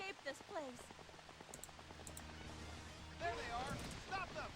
escape this place. There they are! Stop them!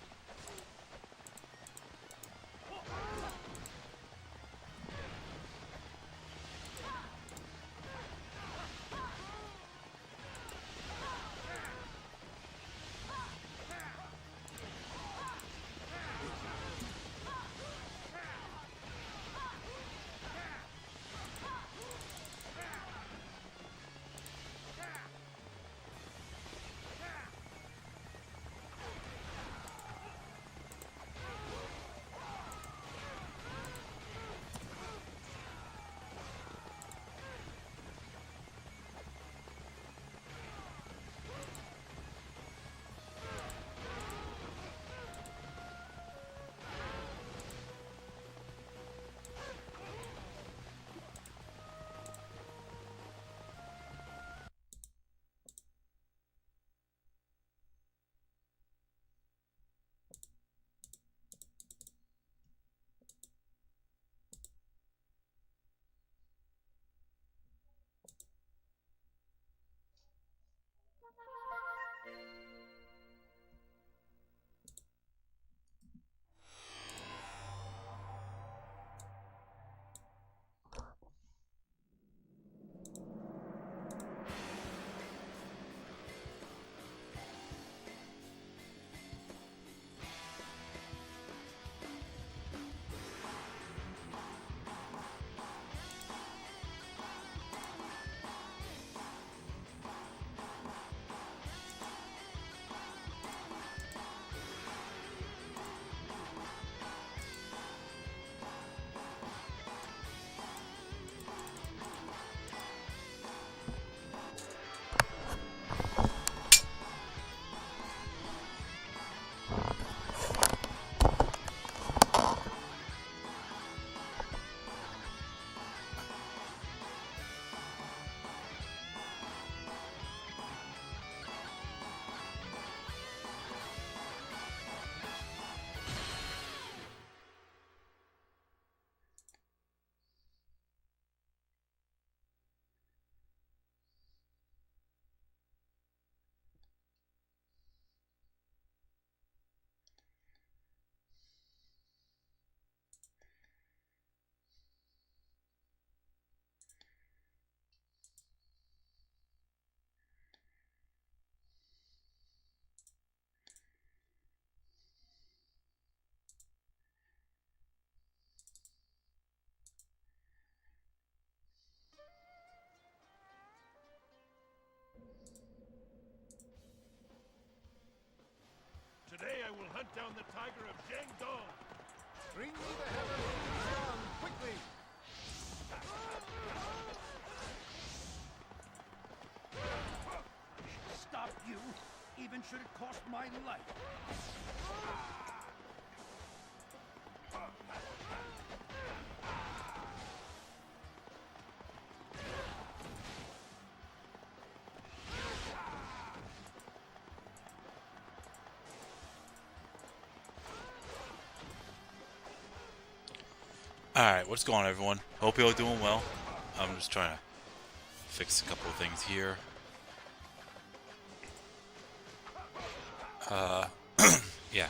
Today I will hunt down the tiger of Jiangdong. Bring me the hammer of Xian, quickly! Stop you, even should it cost my life. Alright, what's going on, everyone? Hope you're all doing well. I'm just trying to fix a couple of things here. Yeah.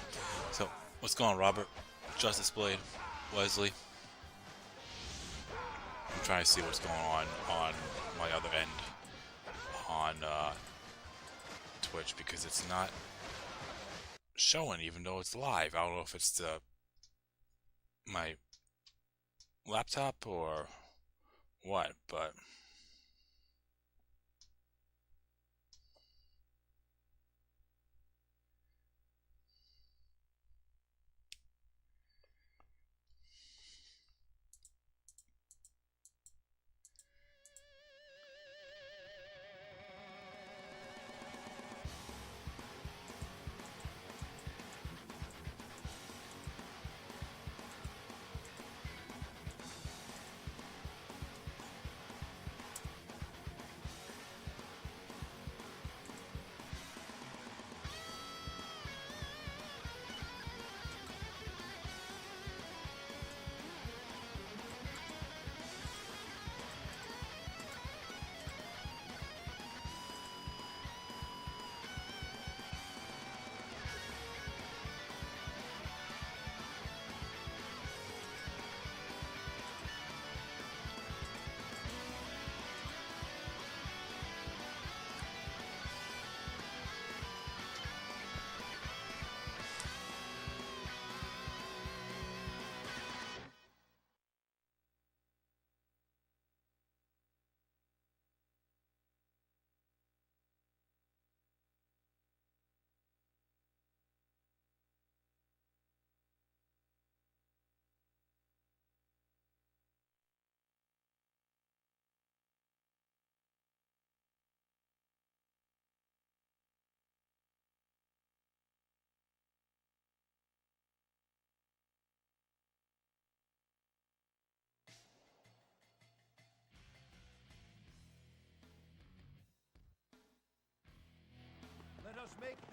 So, what's going on, Robert? Justice Blade, Wesley. I'm trying to see what's going on my other end on Twitch, because it's not showing even though it's live. I don't know if it's my laptop or what, but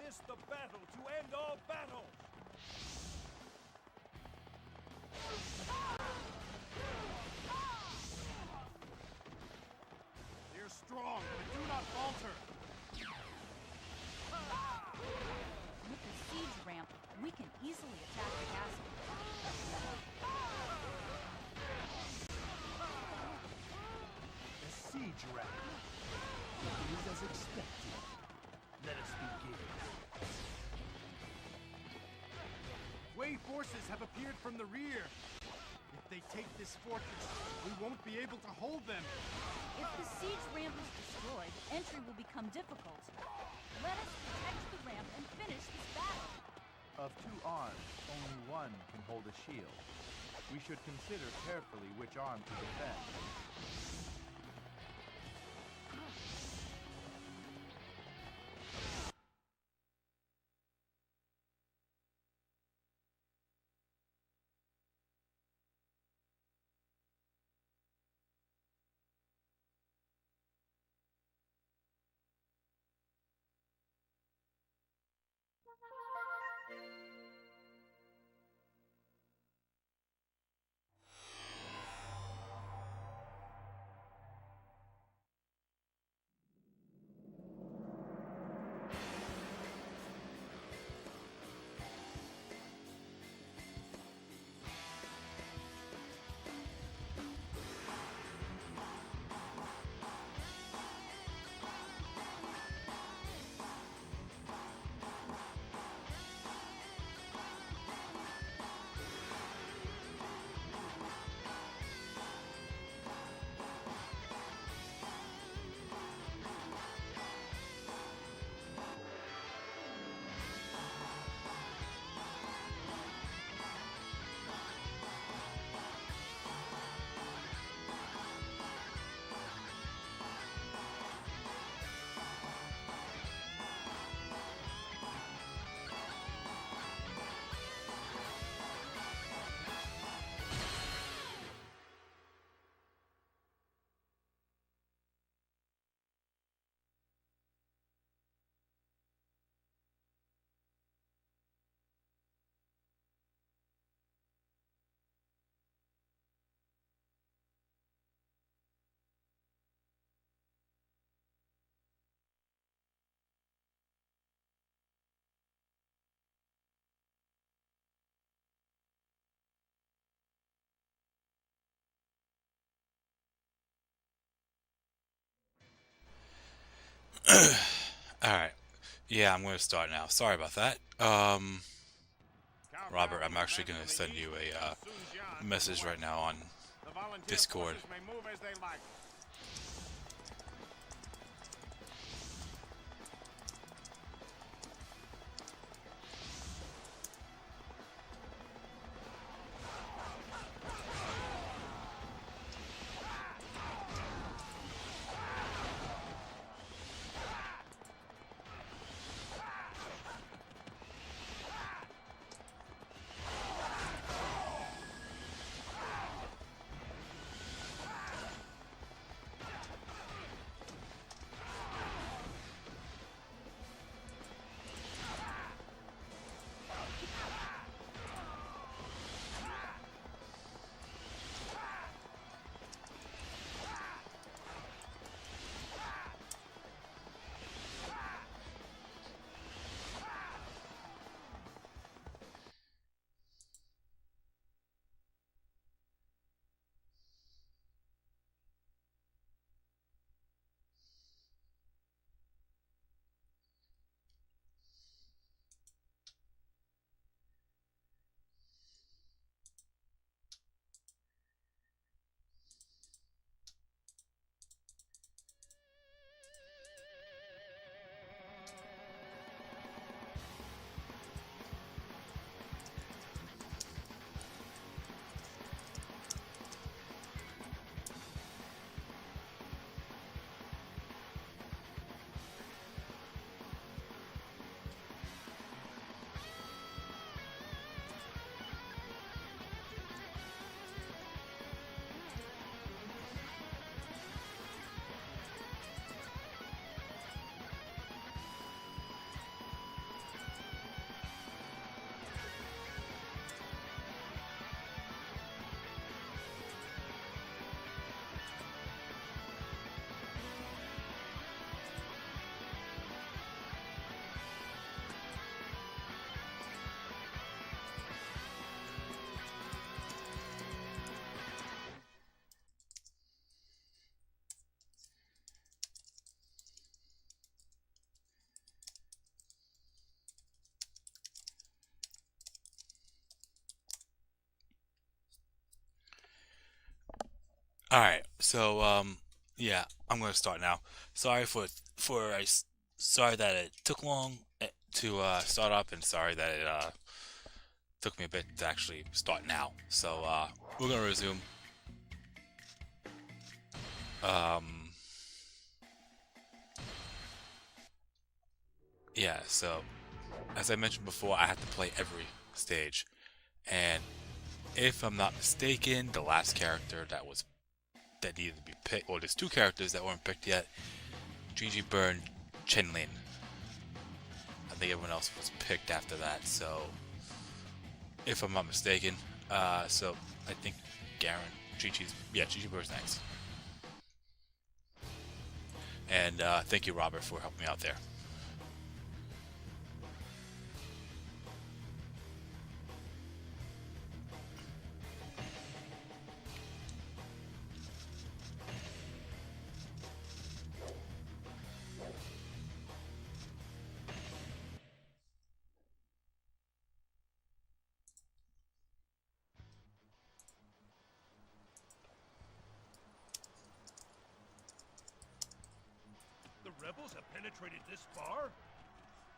this the battle to end all battles! They're strong, but do not falter. With the siege ramp, we can easily attack the castle. The siege ramp. It is as expected. Let us begin. Wei forces have appeared from the rear. If they take this fortress, we won't be able to hold them. If the siege ramp is destroyed, entry will become difficult. Let us protect the ramp and finish this battle. Of two arms, only one can hold a shield. We should consider carefully which arm to defend. Alright. Yeah, I'm going to start now. Sorry about that. Robert, I'm actually going to send you a message right now on Discord. May move as they like. Alright, so, yeah, I'm gonna start now. Sorry sorry that it took long to, start up, and sorry that it, took me a bit to actually start now. So, we're gonna resume. Um, yeah, so, as I mentioned before, I have to play every stage. And if I'm not mistaken, the last character that needed to be picked, well, there's two characters that weren't picked yet. Gigi Byrne, Chenlin. I think everyone else was picked after that, so if I'm not mistaken. So I think Garen, Gigi Byrne's next. And thank you, Robert, for helping me out there. The rebels have penetrated this far?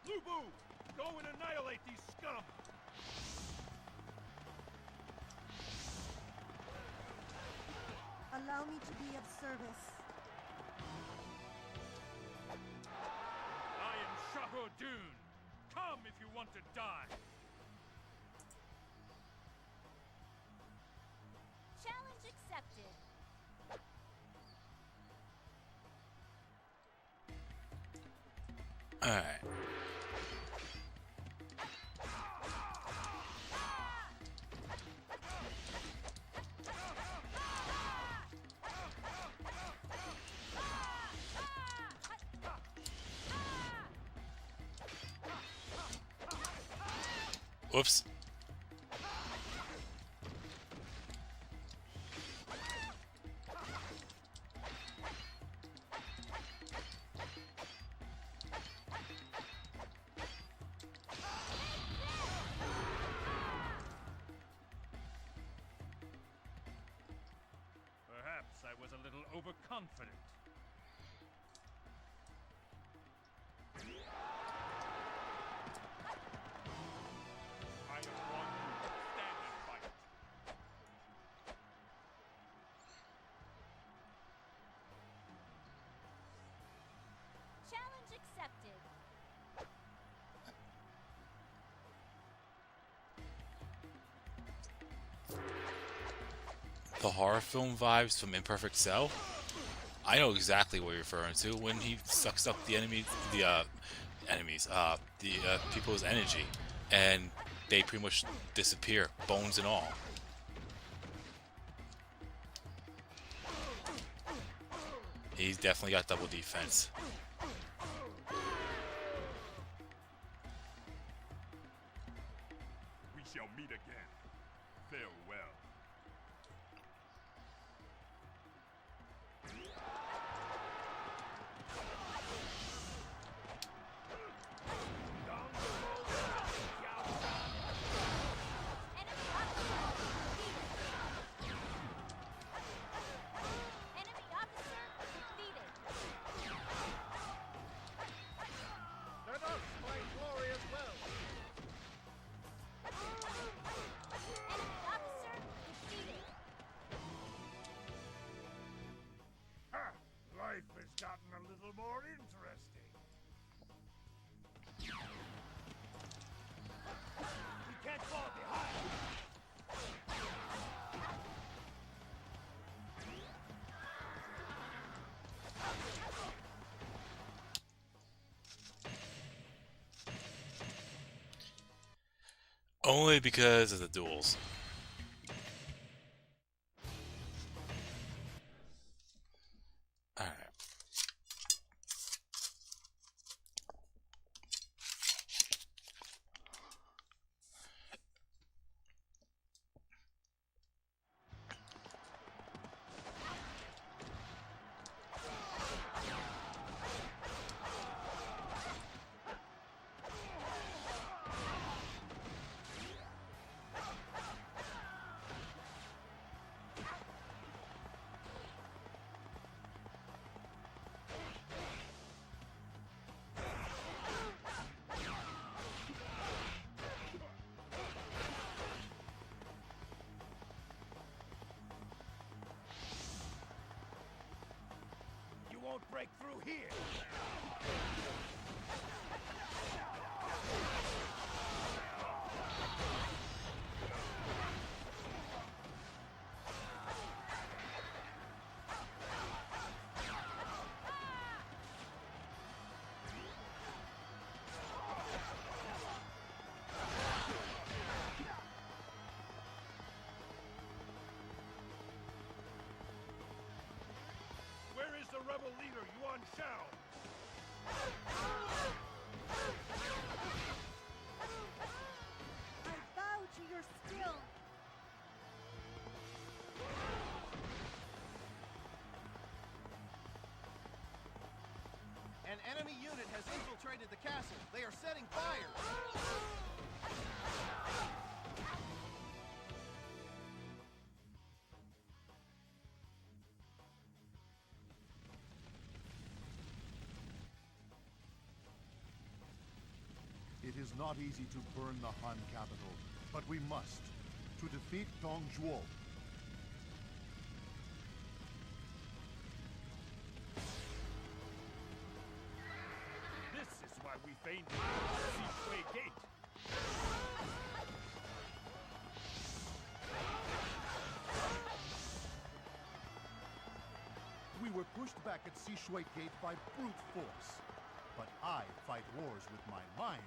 Lubu, go and annihilate these scum! Allow me to be of service. I am Shahur Dune. Come if you want to die. Challenge accepted. Alright. Whoops. Perhaps I was a little overconfident. I have won you. Stand and fight. Challenge accepted. The horror film vibes from Imperfect Cell? I know exactly what you're referring to when he sucks up the people's energy, and they pretty much disappear, bones and all. He's definitely got double defense. We shall meet again. Farewell. Enemy officer defeated. Let us fight glory as well. Enemy officer defeated. Ha! Life has gotten a little more interesting. We can't fall behind. Only because of the duels. Alright. break through here. Where is the rebel leader, Yuan Shao? I bow to your skill. An enemy unit has infiltrated the castle. They are setting fire. It is not easy to burn the Han capital, but we must, to defeat Dong Zhuo. This is why we feigned it at the Siegeway Gate. We were pushed back at Sishui Gate by brute force, but I fight wars with my mind.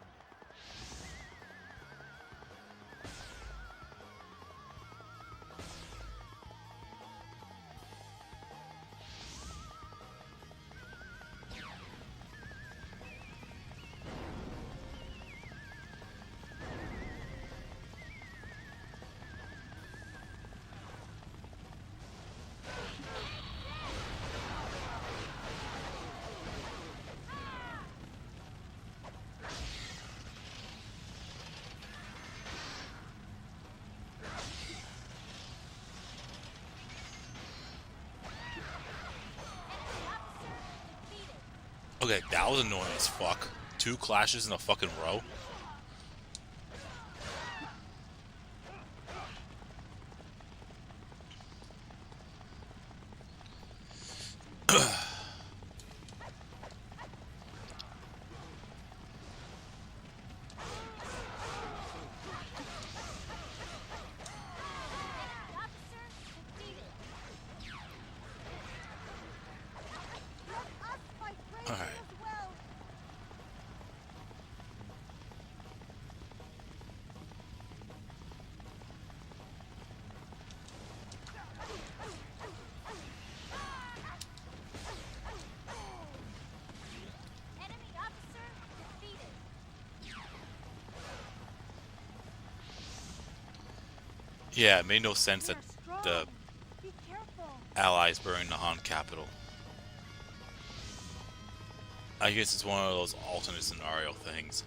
Okay, that was annoying as fuck. 2 clashes in a fucking row. Alright. Yeah, it made no sense that the Be careful. Allies burned the Han capital. I guess it's one of those alternate scenario things.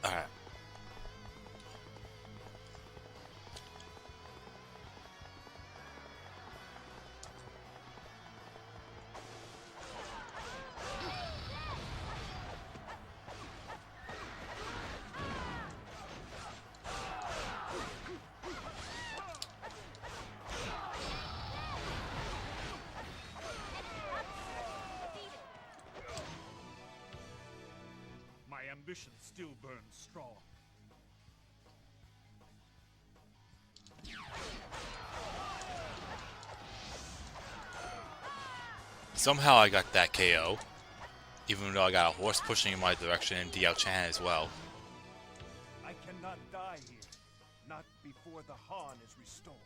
Alright. My ambition still burns strong. Somehow I got that KO. Even though I got a horse pushing in my direction and Diao Chan as well. I cannot die here. Not before the Han is restored.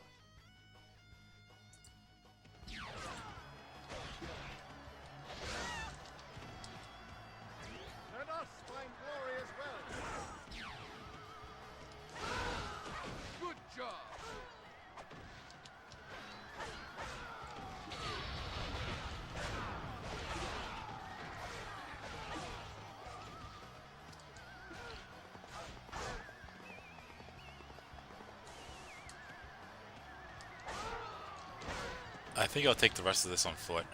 Let us find glory as well. Good job. I think I'll take the rest of this on foot.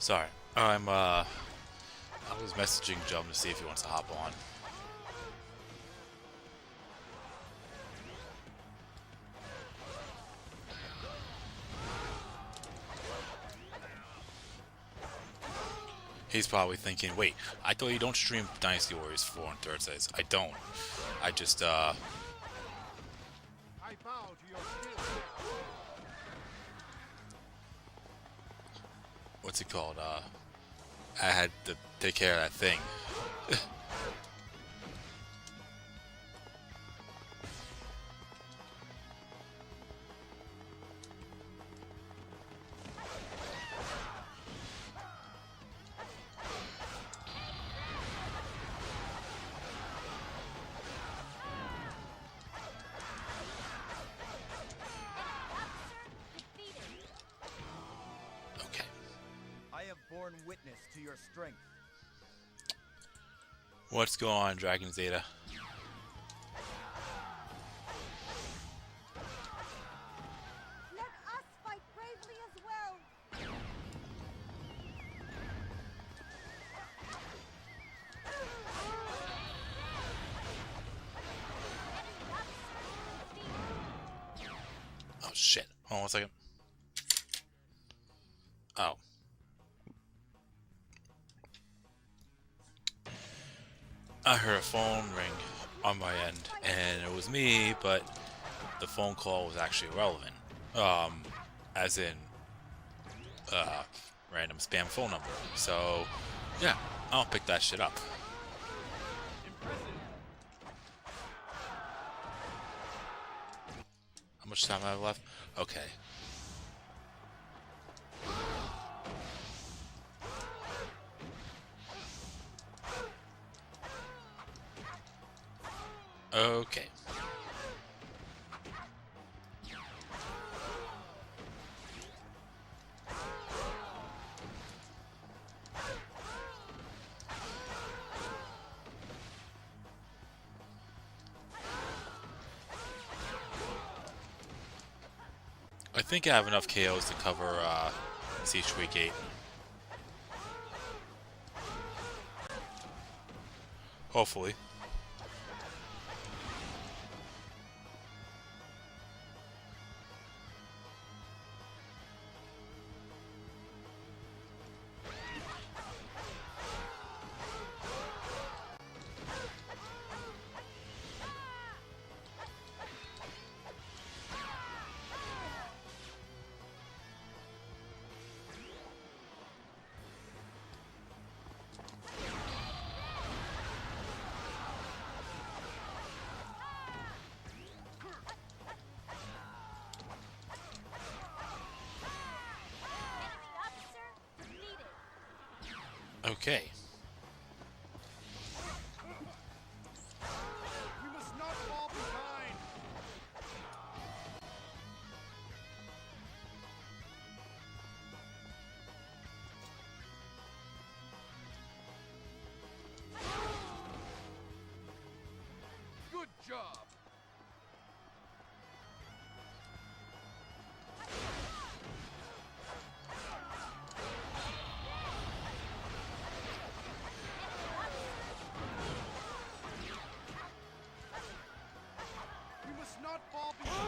Sorry. I was messaging Jum to see if he wants to hop on. He's probably thinking, wait, I thought you don't stream Dynasty Warriors 4 on Thursdays. I don't. I just, I bow to your skill. what's it called? I had to take care of that thing. Okay. I have borne witness to your strength. What's going on, Dragon Zeta? Let us fight bravely as well. Oh shit. Hold on 1 second. Oh. I heard a phone ring on my end, and it was me, but the phone call was actually irrelevant. As in, random spam phone number. So, yeah, I'll pick that shit up. How much time I have left? Okay. Okay. I think I have enough KOs to cover Siege Week 8. Hopefully. Okay. We must not fall behind. Good job. We must not fall behind.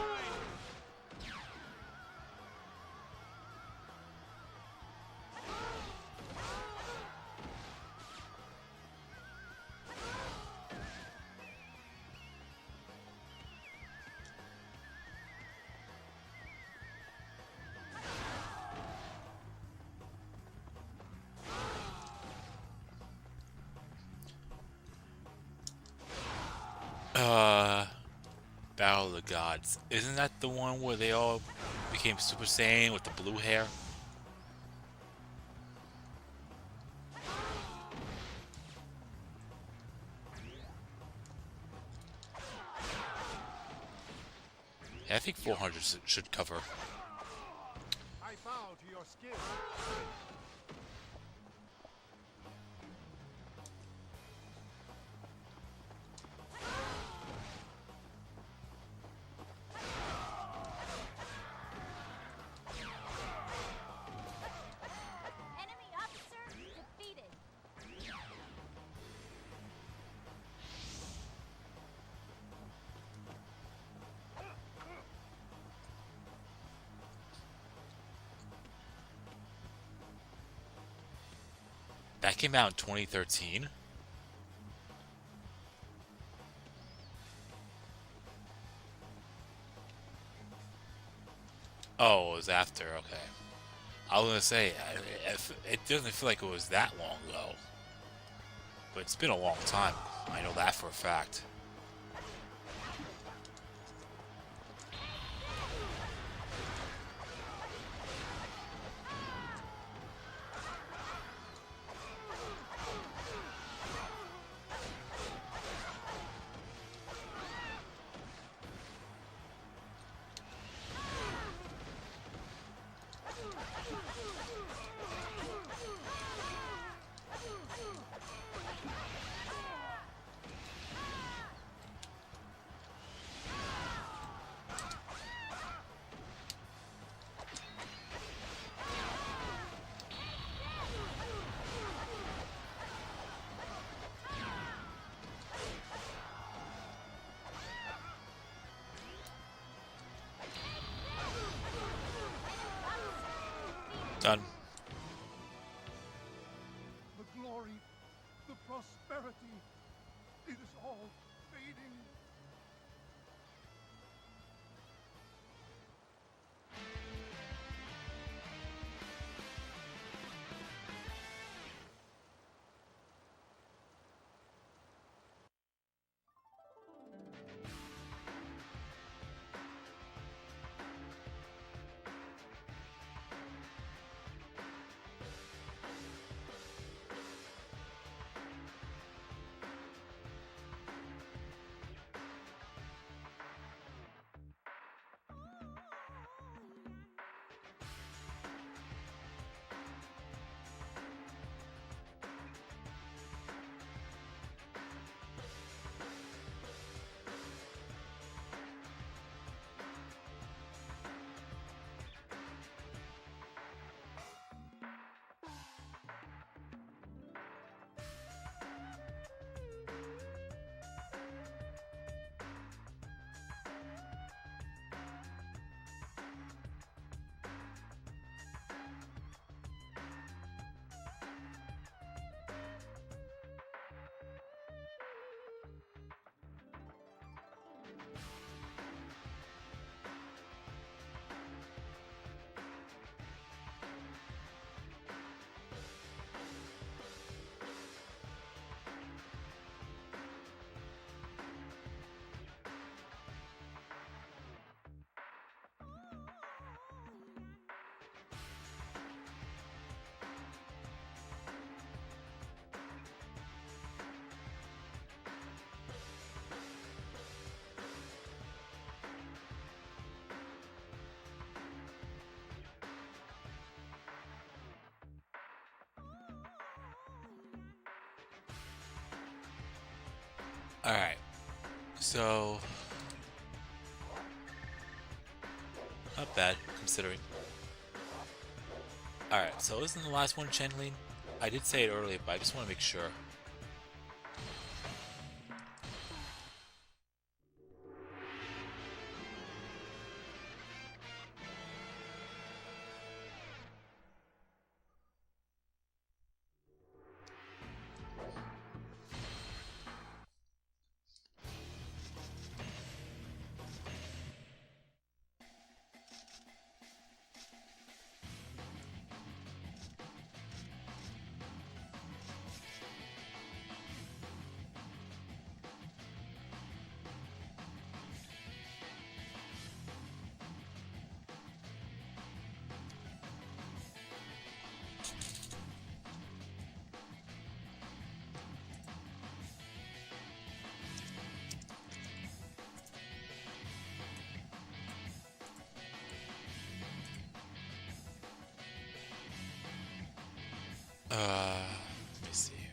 Battle of the Gods. Isn't that the one where they all became Super Saiyan with the blue hair? Yeah, I think 400 should cover. I bow to your skill. Enemy officer That came out in 2013? Oh, it was after, okay. I was gonna say, it doesn't feel like it was that long ago. But it's been a long time. I know that for a fact. Done. The glory, the prosperity, it is all fading. Alright. So... not bad, considering. Alright, so isn't the last one Chenlin? I did say it earlier, but I just want to make sure. Let me see here.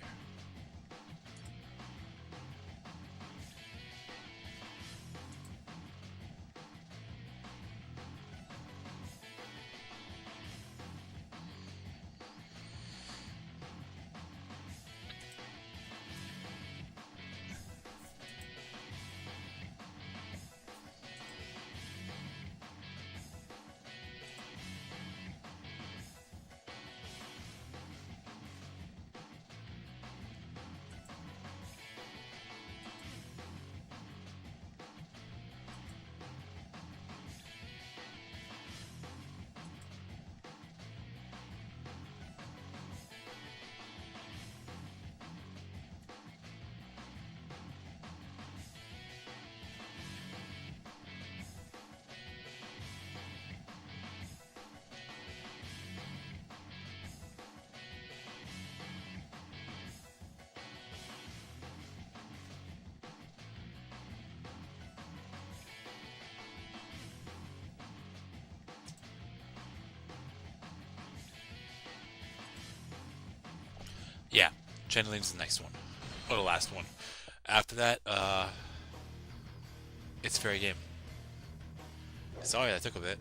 Chenlin's the next one. Or the last one. After that, it's fair game. Sorry that took a bit.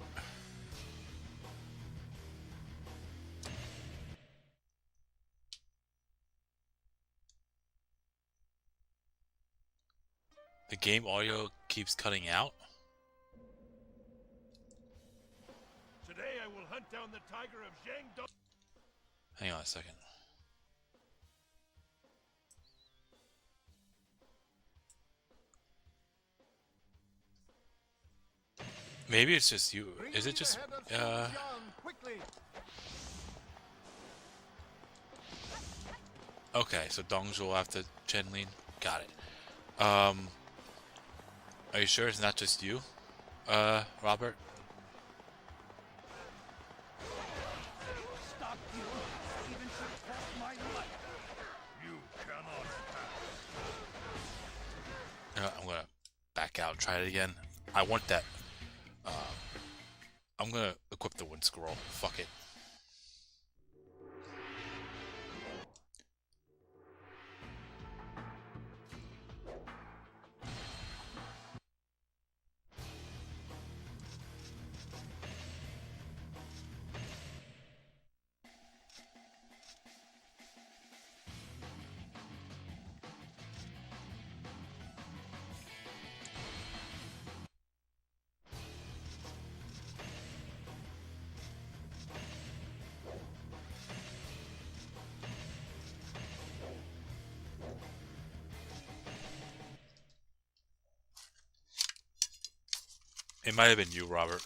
The game audio keeps cutting out. Today I will hunt down the tiger of Jiangdong. Hang on a second. Maybe it's just you. Is it just okay, so Dongzhuo after Chenlin. Got it. Are you sure it's not just you, Robert? Stop you! Even should cost my life! You cannot pass. I'm gonna back out and try it again. I want that. I'm gonna equip the wind scroll. Fuck it. It might have been you, Robert.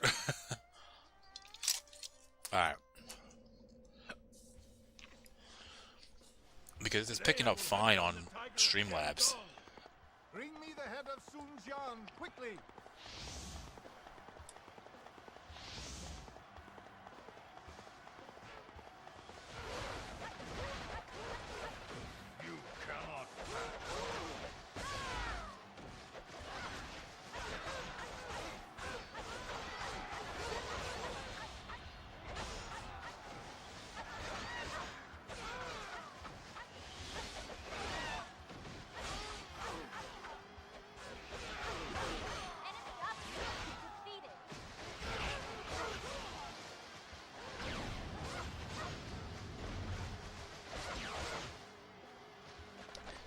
Alright. Because it's picking up fine on Streamlabs. Bring me the head of Sun Jian, quickly! You cannot pass.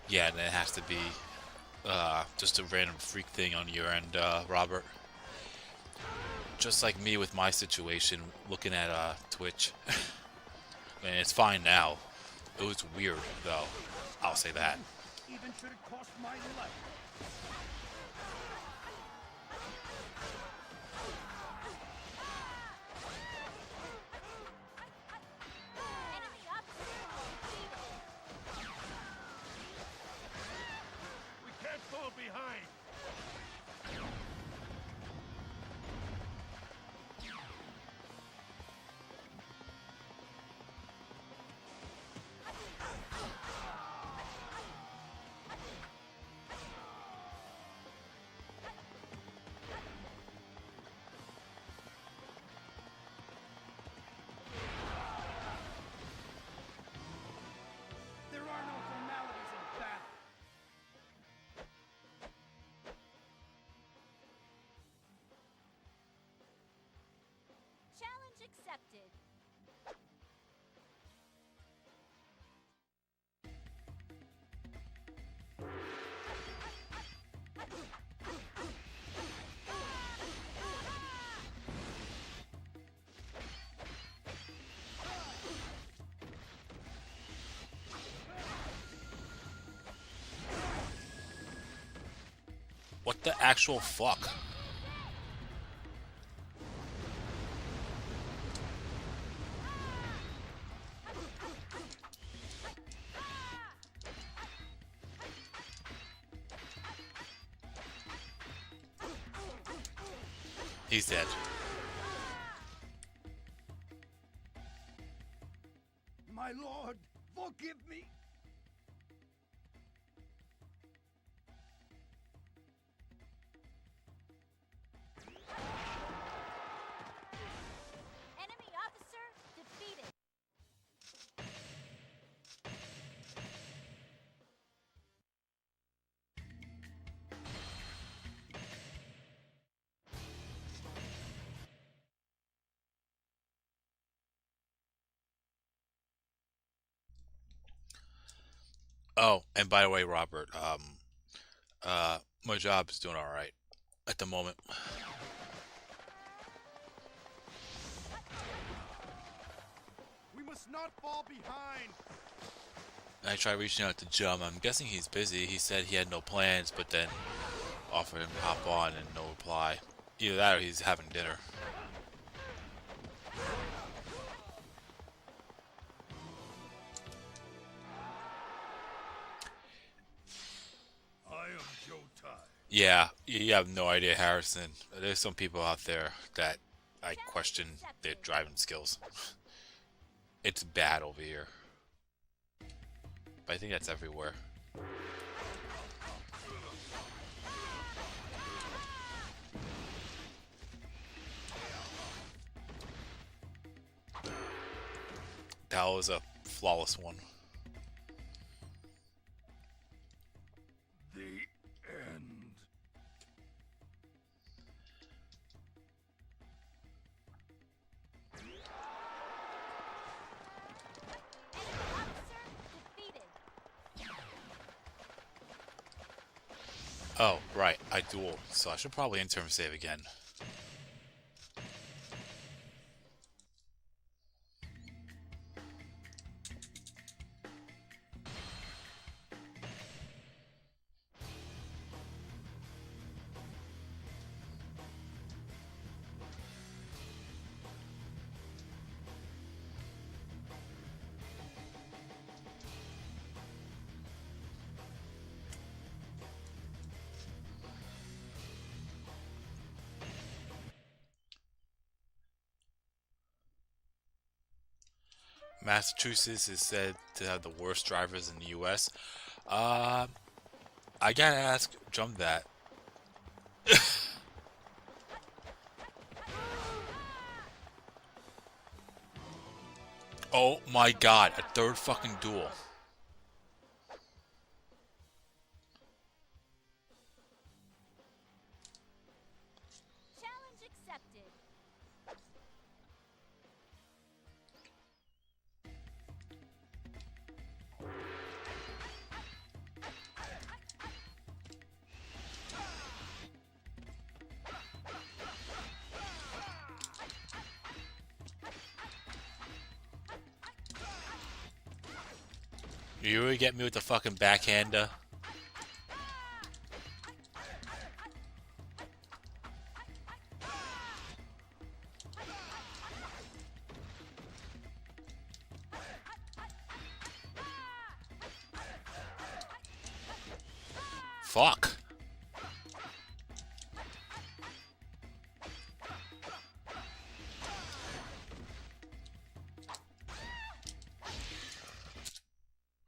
Yeah, and it has to be just a random freak thing on your end, Robert. Just like me with my situation, looking at Twitch. And it's fine now. It was weird, though. I'll say that. Even should it cost my life. We can't fall behind. There are no formalities in battle. Challenge accepted. What the actual fuck? He's dead. My lord, forgive me. Enemy officer defeated. Oh, and by the way, Robert, my job is doing all right at the moment. We must not fall behind. I tried reaching out to Jum. I'm guessing he's busy. He said he had no plans, but then offered him to hop on and no reply. Either that or he's having dinner. I am Joe Tai. Yeah, you have no idea, Harrison. There's some people out there that I question their driving skills. It's bad over here. But I think that's everywhere. That was a flawless one. The end. Oh, right. I dueled, so I should probably interim save again. Massachusetts is said to have the worst drivers in the U.S. I gotta ask Jump that. Oh my god, a third fucking duel. Challenge accepted. You really get me with the fucking backhander? Fuck.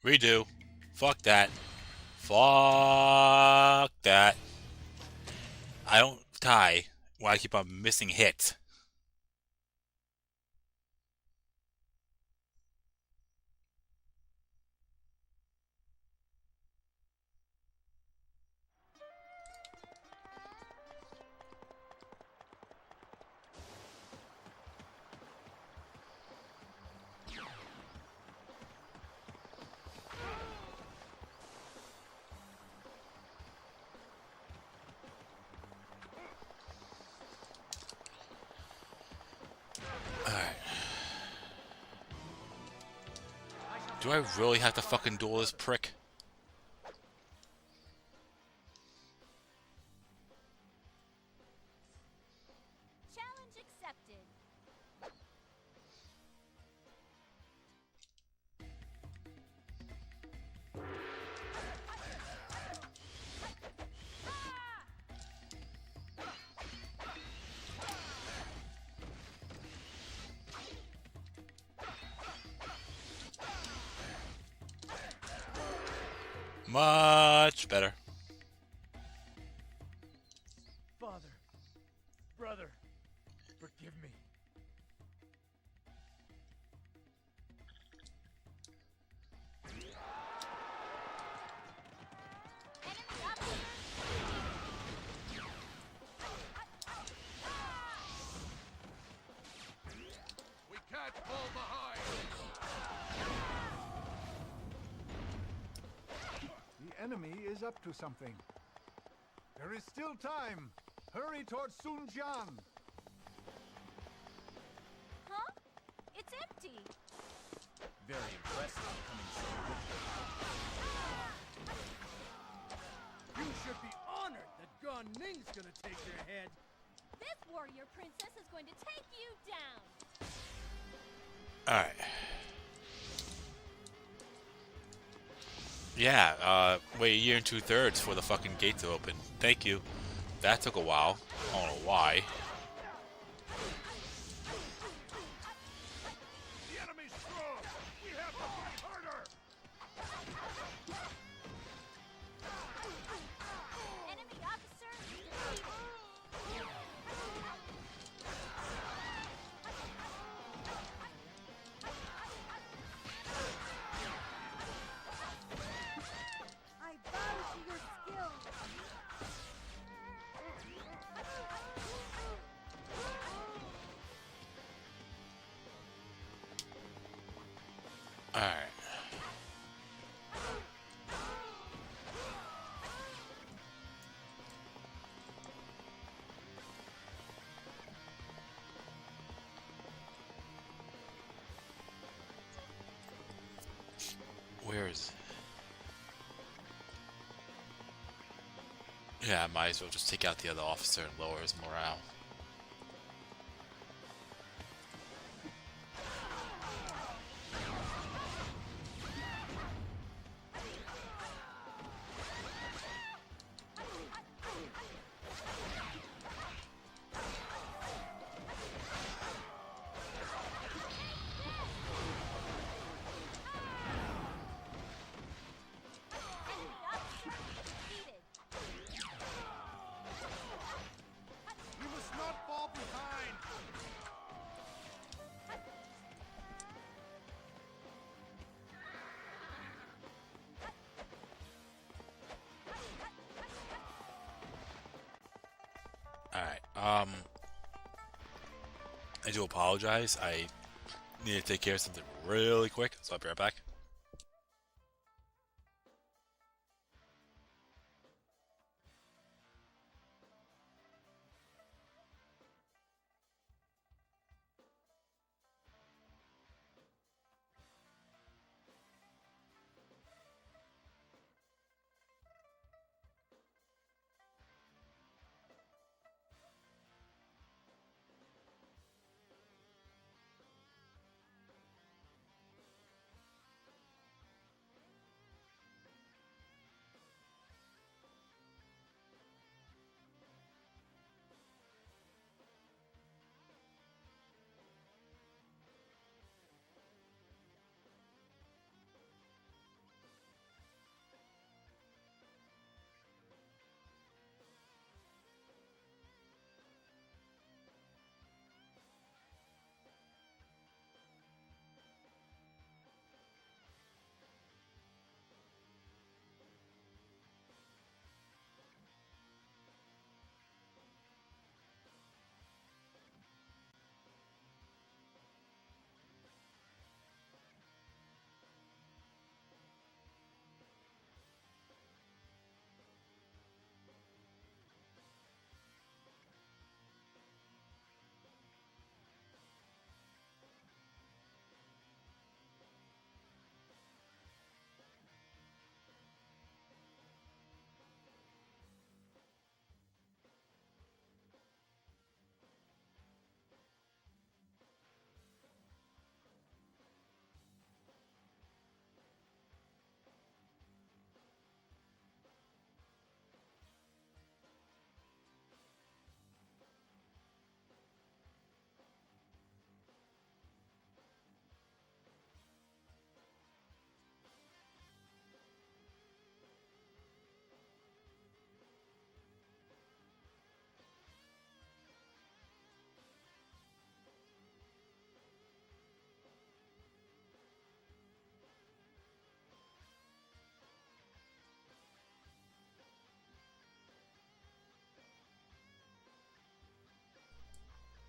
Redo. Fuck that. Fuck that. I don't tie when I keep on missing hits. Do I really have to fucking duel this prick? Challenge accepted. Much better. Father, brother, forgive me. Enemy officer. We can't fall behind. enemy is up to something. There is still time. Hurry towards Sunjian. Huh? It's empty. Very impressive coming so quickly. You should be honored that Gan Ning's gonna take your head. This warrior princess is going to take you down. Alright. Yeah, wait a year and 2/3 for the fucking gate to open. Thank you. That took a while. I don't know why. The enemy's strong! We have to fight harder! Enemy officer defeated. I bow to your skill. Alright. Where is... Yeah, I might as well just take out the other officer and lower his morale. Enemy officer defeated. We must not fall behind. Alright, I do apologize. I need to take care of something really quick, so I'll be right back.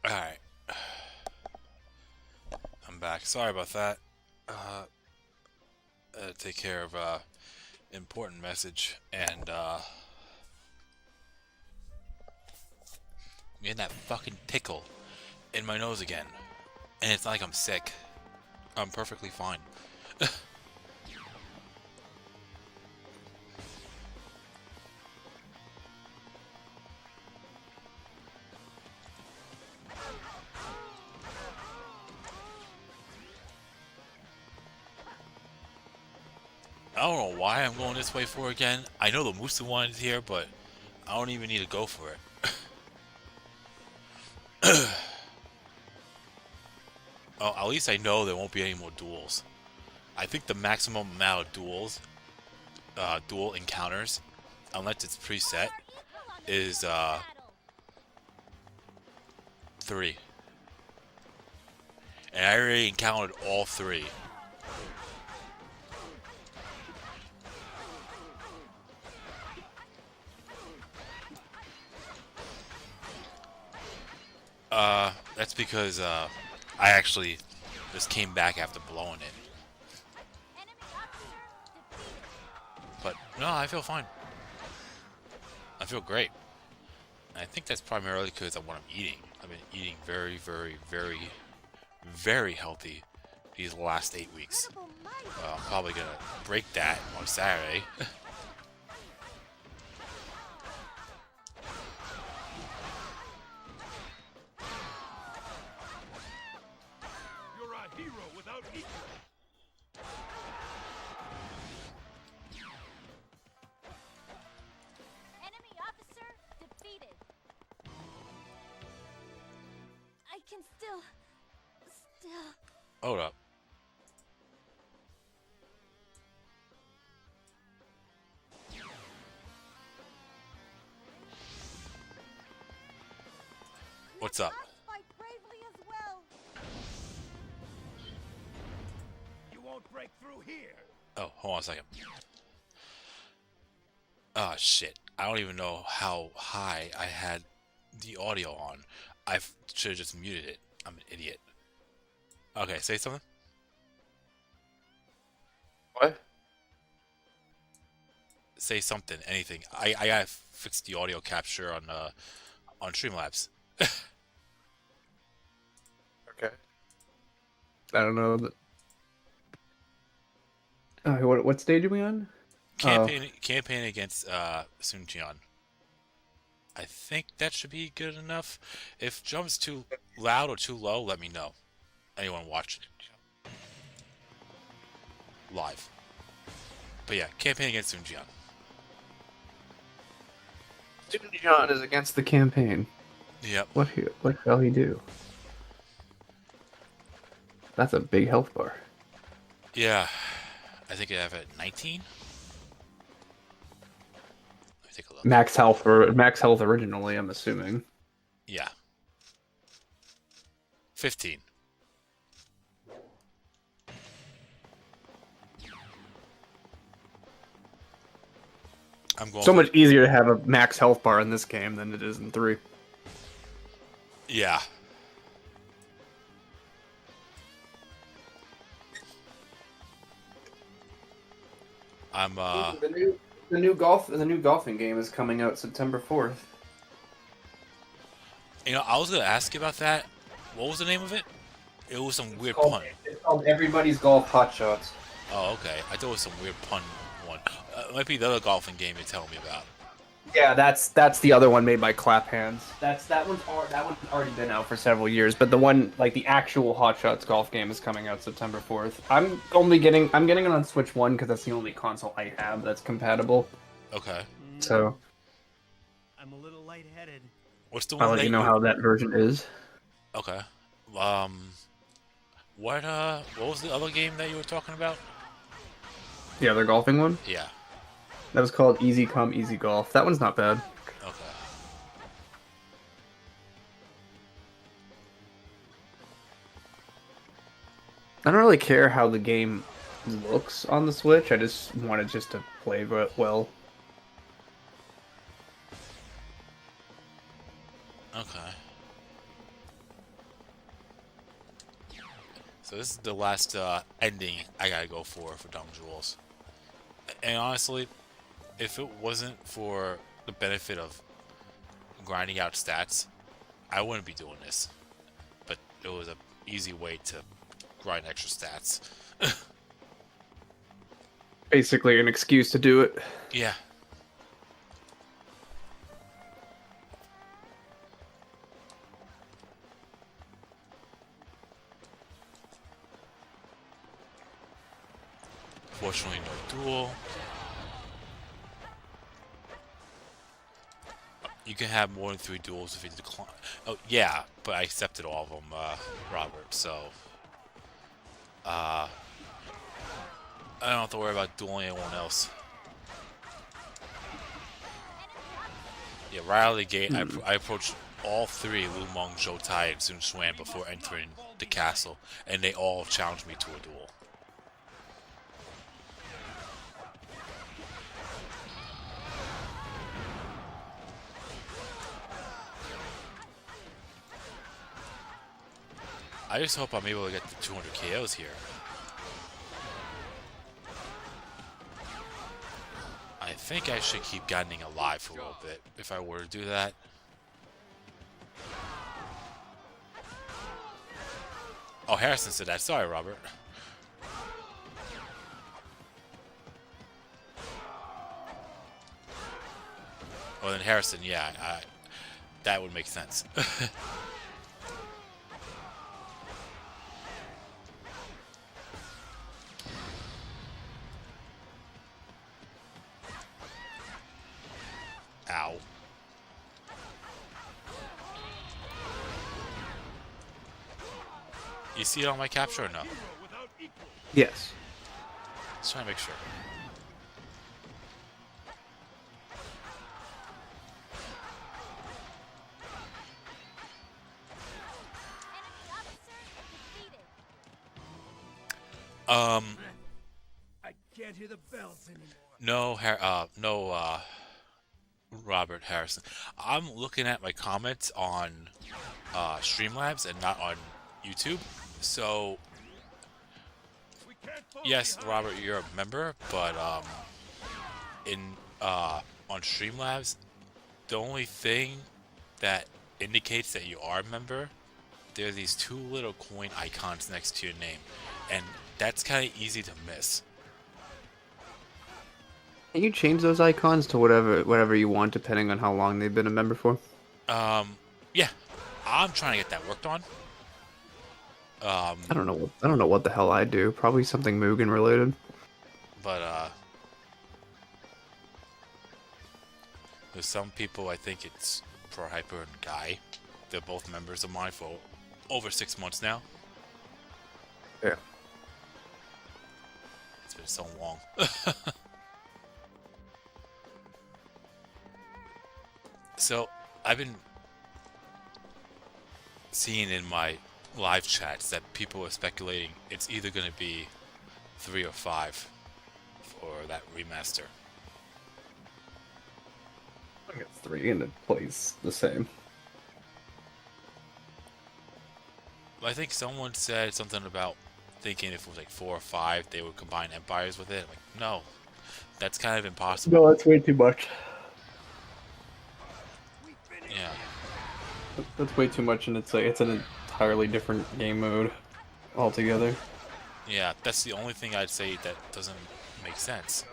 Alright. I'm back. Sorry about that. Take care of important message, and I'm getting that fucking tickle in my nose again. And it's not like I'm sick. I'm perfectly fine. I don't know why I'm going this way for again. I know the Musa one is here, but I don't even need to go for it. Oh, at least I know there won't be any more duels. I think the maximum amount of duel encounters, unless it's preset, is 3. And I already encountered all 3. That's because I actually just came back after blowing it. But no, I feel fine. I feel great. And I think that's primarily because of what I'm eating. I've been eating very, very, very, very healthy these last 8 weeks. I'm probably gonna break that on Saturday. You're a hero without equal. Enemy officer defeated. I can still. Hold up. What's up? Fight bravely as well. You won't break through here. Oh, hold on a second. Oh, shit. I don't even know how high I had the audio on. I should have just muted it. I'm an idiot. Okay, say something. What? Say something, anything. I gotta fix the audio capture on Streamlabs. Okay. I don't know. What stage are we on? Campaign against Sun Jian. I think that should be good enough. If jump's too loud or too low, let me know. Anyone watching live. But yeah, campaign against Sun Jian. Sun Jian is against the campaign. Yep. What shall he do? That's a big health bar. Yeah. I think I have it at 19. Let me take a look. Max health originally, I'm assuming. Yeah. 15. I'm going So much easier to have a max health bar in this game than it is in 3. Yeah. I'm The new golfing game is coming out September 4th. You know, I was gonna ask you about that. What was the name of it? It was some weird pun. It's called Everybody's Golf Hot Shots. Oh, okay. I thought it was some weird pun one. It might be the other golfing game you're telling me about. Yeah, that's the other one made by Clap Hands. That one's already been out for several years, but the one like the actual Hot Shots golf game is coming out September 4th. I'm getting it on Switch 1 because that's the only console I have that's compatible. Okay. So I'm a little lightheaded. What's the one? I'll let you know how that version is. Okay. What was the other game that you were talking about? The other golfing one? Yeah. That was called Easy Come Easy Golf. That one's not bad. Okay. I don't really care how the game looks on the Switch. I just want it just to play well. Okay. So this is the last ending I gotta go for Dumb Jewels. And honestly, if it wasn't for the benefit of grinding out stats, I wouldn't be doing this. But it was an easy way to grind extra stats. Basically an excuse to do it. Yeah. Fortunately, no duel. You can have more than 3 duels if you decline. Oh, yeah, but I accepted all of them, Robert, so... I don't have to worry about dueling anyone else. Yeah, right out of the gate, I approached all 3 Lu Meng, Zhou Tai, and Sun Xuan before entering the castle, and they all challenged me to a duel. I just hope I'm able to get the 200 KOs here. I think I should keep Ganning alive for a little bit if I were to do that. Oh, Harrison said that. Sorry, Robert. Oh, then Harrison, yeah, that would make sense. Ow. You see it on my capture or no? Yes. Just trying to make sure. I can't hear the bells anymore. No, Robert Harrison. I'm looking at my comments on Streamlabs and not on YouTube. So, yes, Robert, you're a member, but on Streamlabs, the only thing that indicates that you are a member, there are these 2 little coin icons next to your name, and that's kind of easy to miss. Can you change those icons to whatever you want, depending on how long they've been a member for? Yeah, I'm trying to get that worked on. I don't know what the hell I do. Probably something Mugen related. But there's some people, I think it's Pro Hyper and Guy. They're both members of mine for over 6 months now. Yeah. It's been so long. So, I've been seeing in my live chats that people are speculating it's either going to be 3 or 5 for that remaster. I think it's 3 and it plays the same. I think someone said something about thinking if it was like 4 or 5, they would combine empires with it. I'm like, no, that's kind of impossible. No, that's way too much. Yeah. That's way too much, and it's an entirely different game mode altogether. Yeah, that's the only thing I'd say that doesn't make sense.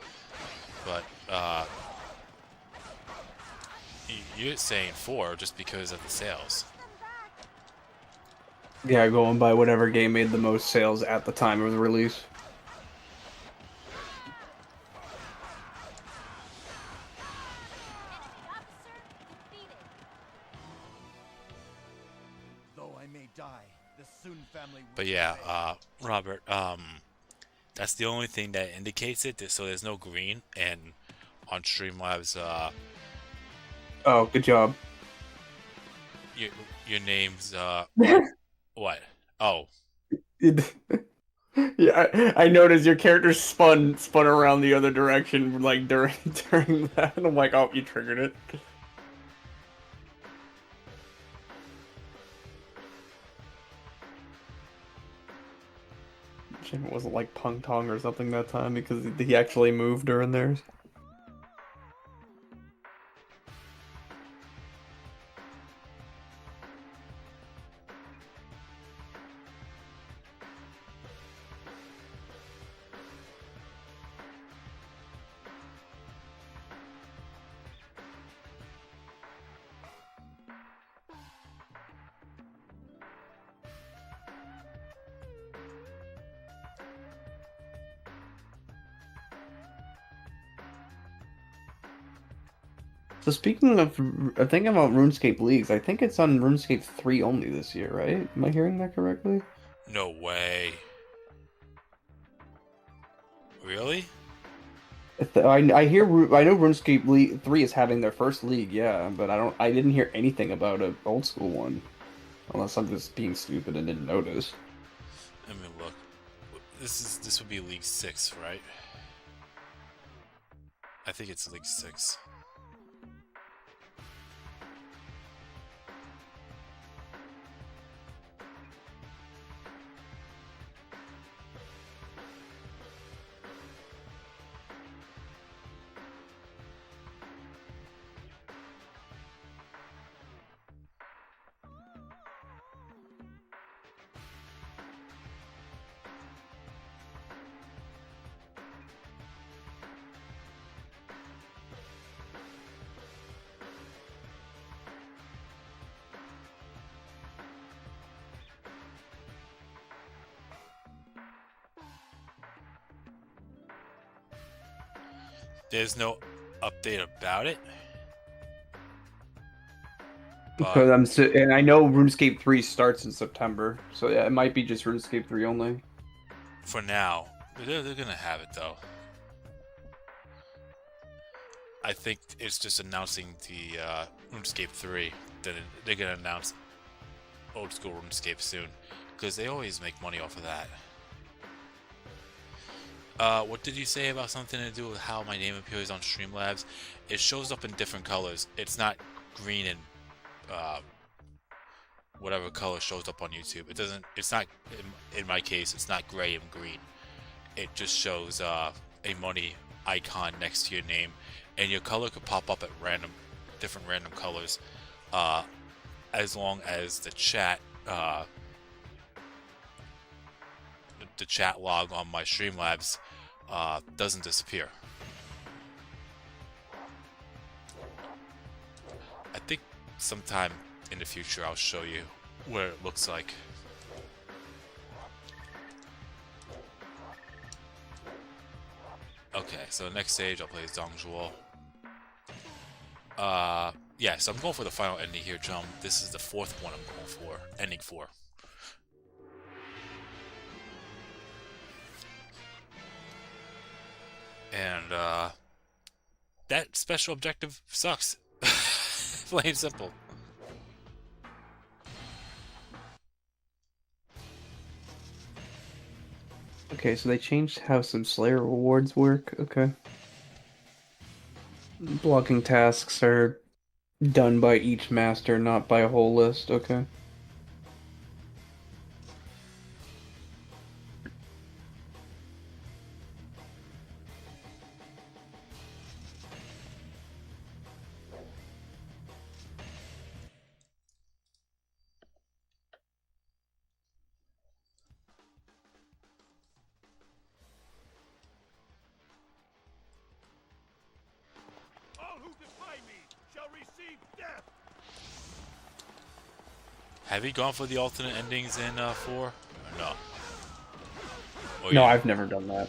But you're saying 4 just because of the sales. Yeah, going by whatever game made the most sales at the time of the release. Though I may die, the Sun family will But yeah, Robert, that's the only thing that indicates it. So there's no green, and on Streamlabs, Oh, good job. your name's what? Oh, yeah, I noticed your character spun around the other direction, like during that, and I'm like, oh, you triggered it. Shame it wasn't like Pung Tong or something that time because he actually moved during theirs. So speaking of thinking about RuneScape leagues, I think it's on RuneScape 3 only this year, right? Am I hearing that correctly? No way. Really? I hear I know RuneScape League 3 is having their first league, yeah, but I didn't hear anything about an old school one, unless I'm just being stupid and didn't notice. Let me look. This would be League 6, right? I think it's League 6. There's no update about it. But and I know RuneScape 3 starts in September, so yeah, it might be just RuneScape 3 only. For now, they're gonna have it though. I think it's just announcing the RuneScape 3. Then they're gonna announce old school RuneScape soon, because they always make money off of that. What did you say about something to do with how my name appears on Streamlabs? It shows up in different colors. It's not green and whatever color shows up on YouTube. It doesn't. It's not. In my case, it's not gray and green. It just shows a money icon next to your name, and your color could pop up at different random colors, as long as the chat log on my Streamlabs doesn't disappear. I think sometime in the future I'll show you what it looks like. Okay, so the next stage I'll play as Dongjuo. Yeah, so I'm going for the final ending here, Chum. This is the fourth one I'm going for. Ending 4. And, that special objective sucks. Plain and simple. Okay, so they changed how some Slayer rewards work. Okay. Blocking tasks are done by each master, not by a whole list. Okay. Have you gone for the alternate endings in 4? Or no? Or No, yeah. I've never done that.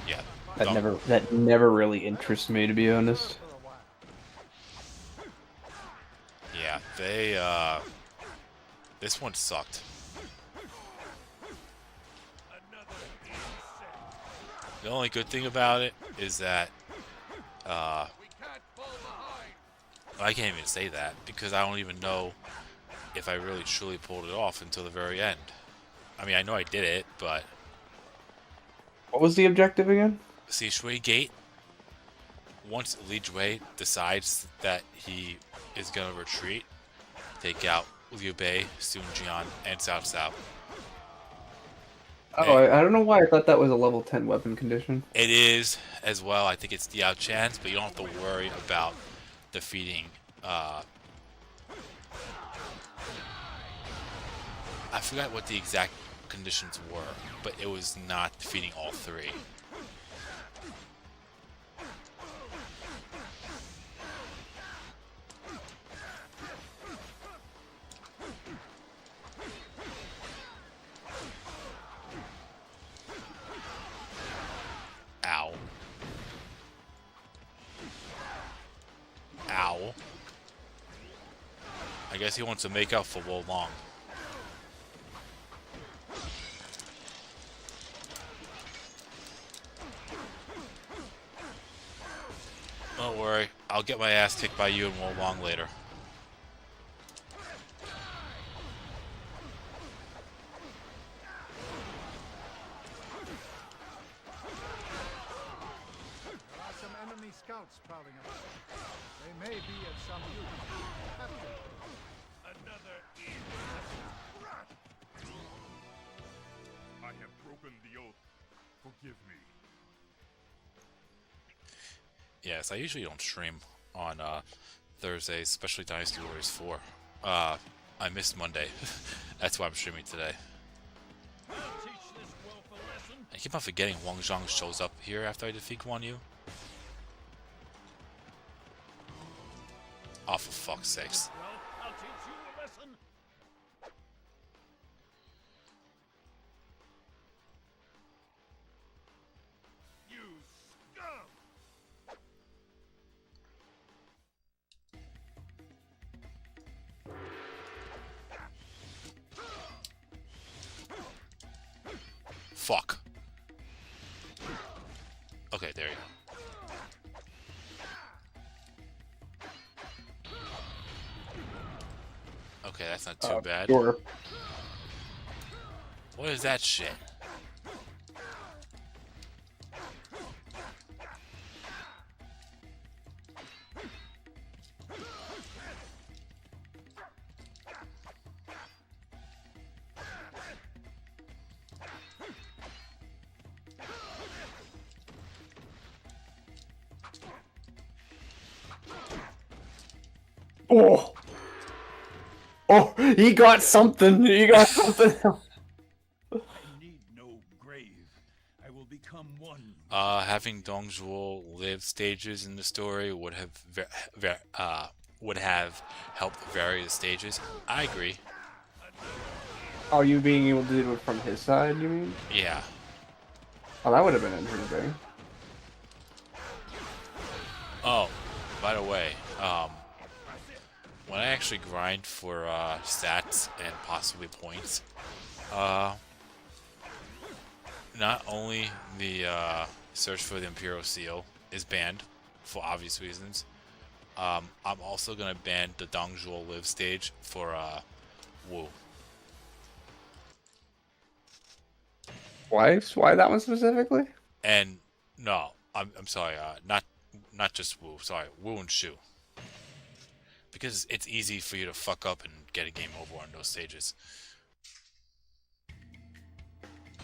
Yeah. That never really interests me, to be honest. Yeah, this one sucked. The only good thing about it is that I can't even say that because I don't even know if I really truly pulled it off until the very end. I mean, I know I did it, but What was the objective again? see, Shui Gate, once Li Jue decides that he is gonna retreat, take out Liu Bei, Sun Jian, and Cao Cao. Oh, I don't know why I thought that was a level 10 weapon condition. It is as well. I think it's Diao Chan's, but you don't have to worry about defeating. I forgot what the exact conditions were, but it was not defeating all three. Ow. Ow. I guess he wants to make up for Wo Long. Don't worry, I'll get my ass kicked by you and Wo Long later. There are some enemy scouts prowling around. They may be of some use. Capture. Another I have broken the oath. Forgive me. Yes, I usually don't stream on Thursdays, especially Dynasty Warriors 4. I missed Monday. That's why I'm streaming today. I'll teach this wolf a lesson. I keep on forgetting Wang Zhang shows up here after I defeat Guan Yu. Oh, for fuck's sakes. Well, I'll teach you a lesson. You scum! Fuck. Okay, there you go. Okay, that's not too bad. Sure. What is that shit? Oh! Oh, he got something! He got something! I need no grave. I will become one. Having Dongzhuo live stages in the story would have helped vary the stages. I agree. Oh, you being able to do it from his side, you mean? Yeah. Oh, that would have been interesting. Oh, by the way, when I actually grind for stats and possibly points, not only the search for the Imperial Seal is banned for obvious reasons, I'm also gonna ban the Dongzhuo Live stage for Wu. Why? Why that one specifically? And no, I'm sorry, not just Wu. Sorry, Wu and Shu. Because it's easy for you to fuck up and get a game over on those stages.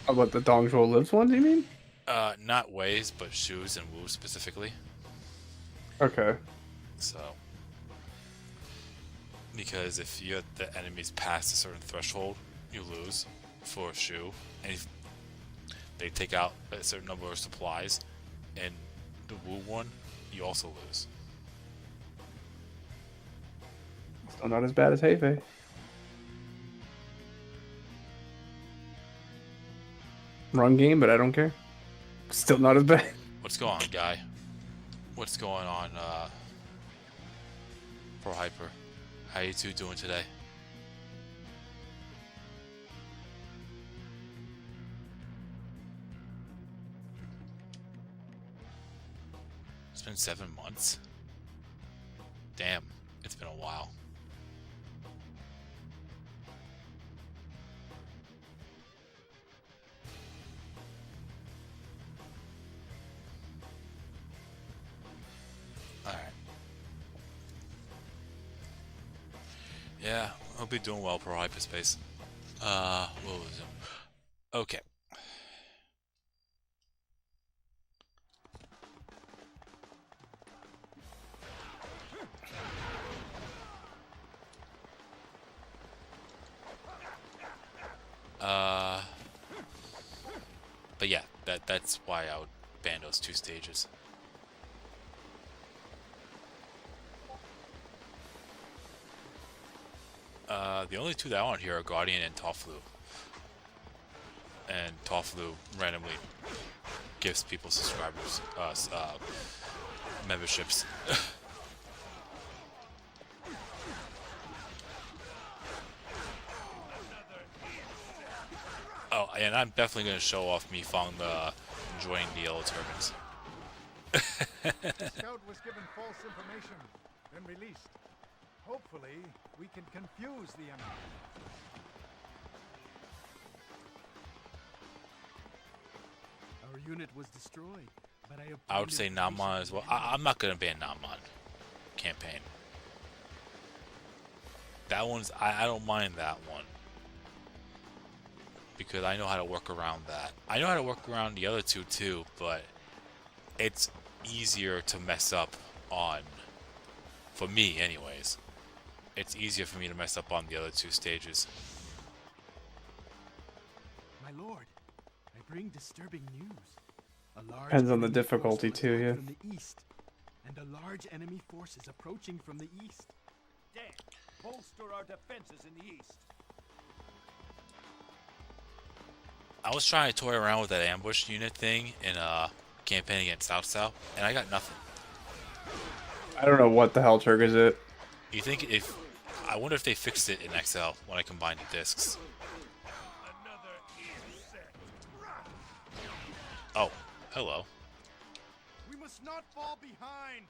About the Dongzhuo Lives ones, you mean? Not Wei's, but Shu's and Wu specifically. Okay. So, because if you have the enemies past a certain threshold, you lose for Shu, and if they take out a certain number of supplies, and the Wu one, you also lose. Still not as bad as Heifei. Wrong game, but I don't care. Still not as bad. What's going on, guy? What's going on, Pro Hyper? How you two doing today? It's been 7 months. Damn, it's been a while. Alright. Yeah, I'll be doing well for hyperspace. What was it? Okay. But yeah, that's why I would ban those 2 stages. The only 2 that aren't here are Guardian and Toflu. And Toflu randomly gives people subscribers, memberships. Oh, and I'm definitely going to show off me enjoying the yellow turbans. The scout was given false information, then released. Hopefully, we can confuse the enemy. Our unit was destroyed, but I would say Namon as well. I'm not going to ban Namon campaign. That one's... I don't mind that one. Because I know how to work around that. I know how to work around the other 2 too, but it's easier to mess up on... For me, anyways. It's easier for me to mess up on the other 2 stages. My lord, I bring disturbing news. A large Depends on the enemy difficulty force too, will yeah. attack from the east, and a large enemy force is approaching from the east. Dan, bolster our defenses in the east. I was trying to toy around with that ambush unit thing in campaign against South, and I got nothing. I don't know what the hell triggers it. You think if... I wonder if they fixed it in XL when I combined the discs. Another insect. Oh, hello. We must not fall behind.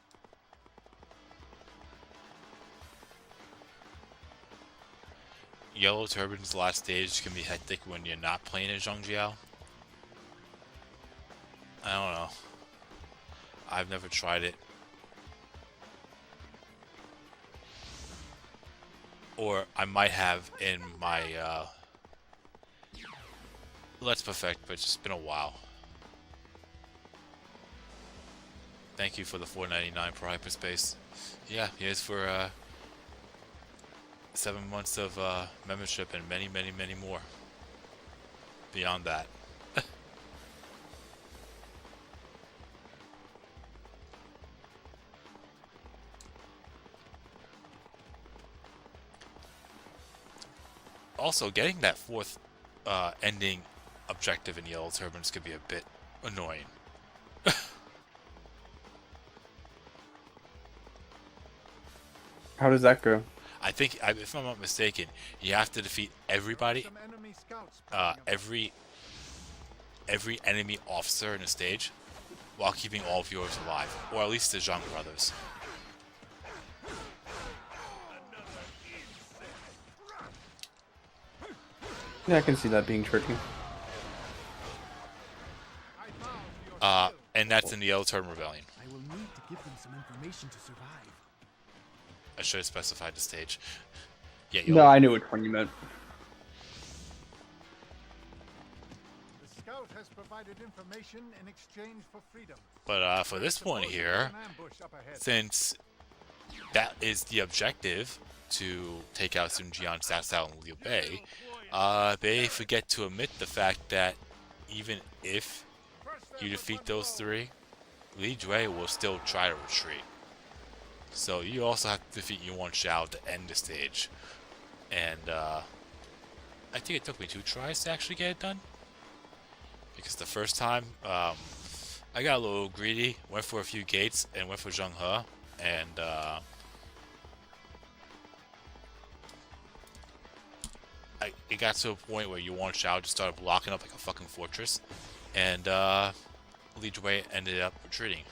Yellow Turban's last stage can be hectic when you're not playing as Zhongjiao. I don't know. I've never tried it. Or I might have in my Let's Perfect, but it's just been a while. Thank you for the $4.99 for hyperspace. Yeah, here's for 7 months of membership and many, many, many more beyond that. Also, getting that 4th ending objective in Yellow Turbans could be a bit annoying. How does that go? I think, if I'm not mistaken, you have to defeat everybody, Some enemy scouts spotting up. every enemy officer in a stage, while keeping all of yours alive, or at least the Zhang brothers. Yeah, I can see that being tricky. I bow to your skill. And that's in the Yellow Turban Rebellion. I will need to give them some information to survive. I should have specified the stage. Yeah, No, I knew which one you meant. The scout has provided information in exchange for freedom. But for this one Suppose here, there's an ambush up ahead. since that is the objective to take out Sun Jian, Cao, and Liu Bei, they forget to admit the fact that even if you defeat those 3, Li Jue will still try to retreat. So you also have to defeat Yuan Shao to end the stage. And I think it took me 2 tries to actually get it done. Because the first time, I got a little greedy, went for a few gates, and went for Zheng He. And it got to a point where Yuan Shao just started blocking up like a fucking fortress. And Li Jue ended up retreating.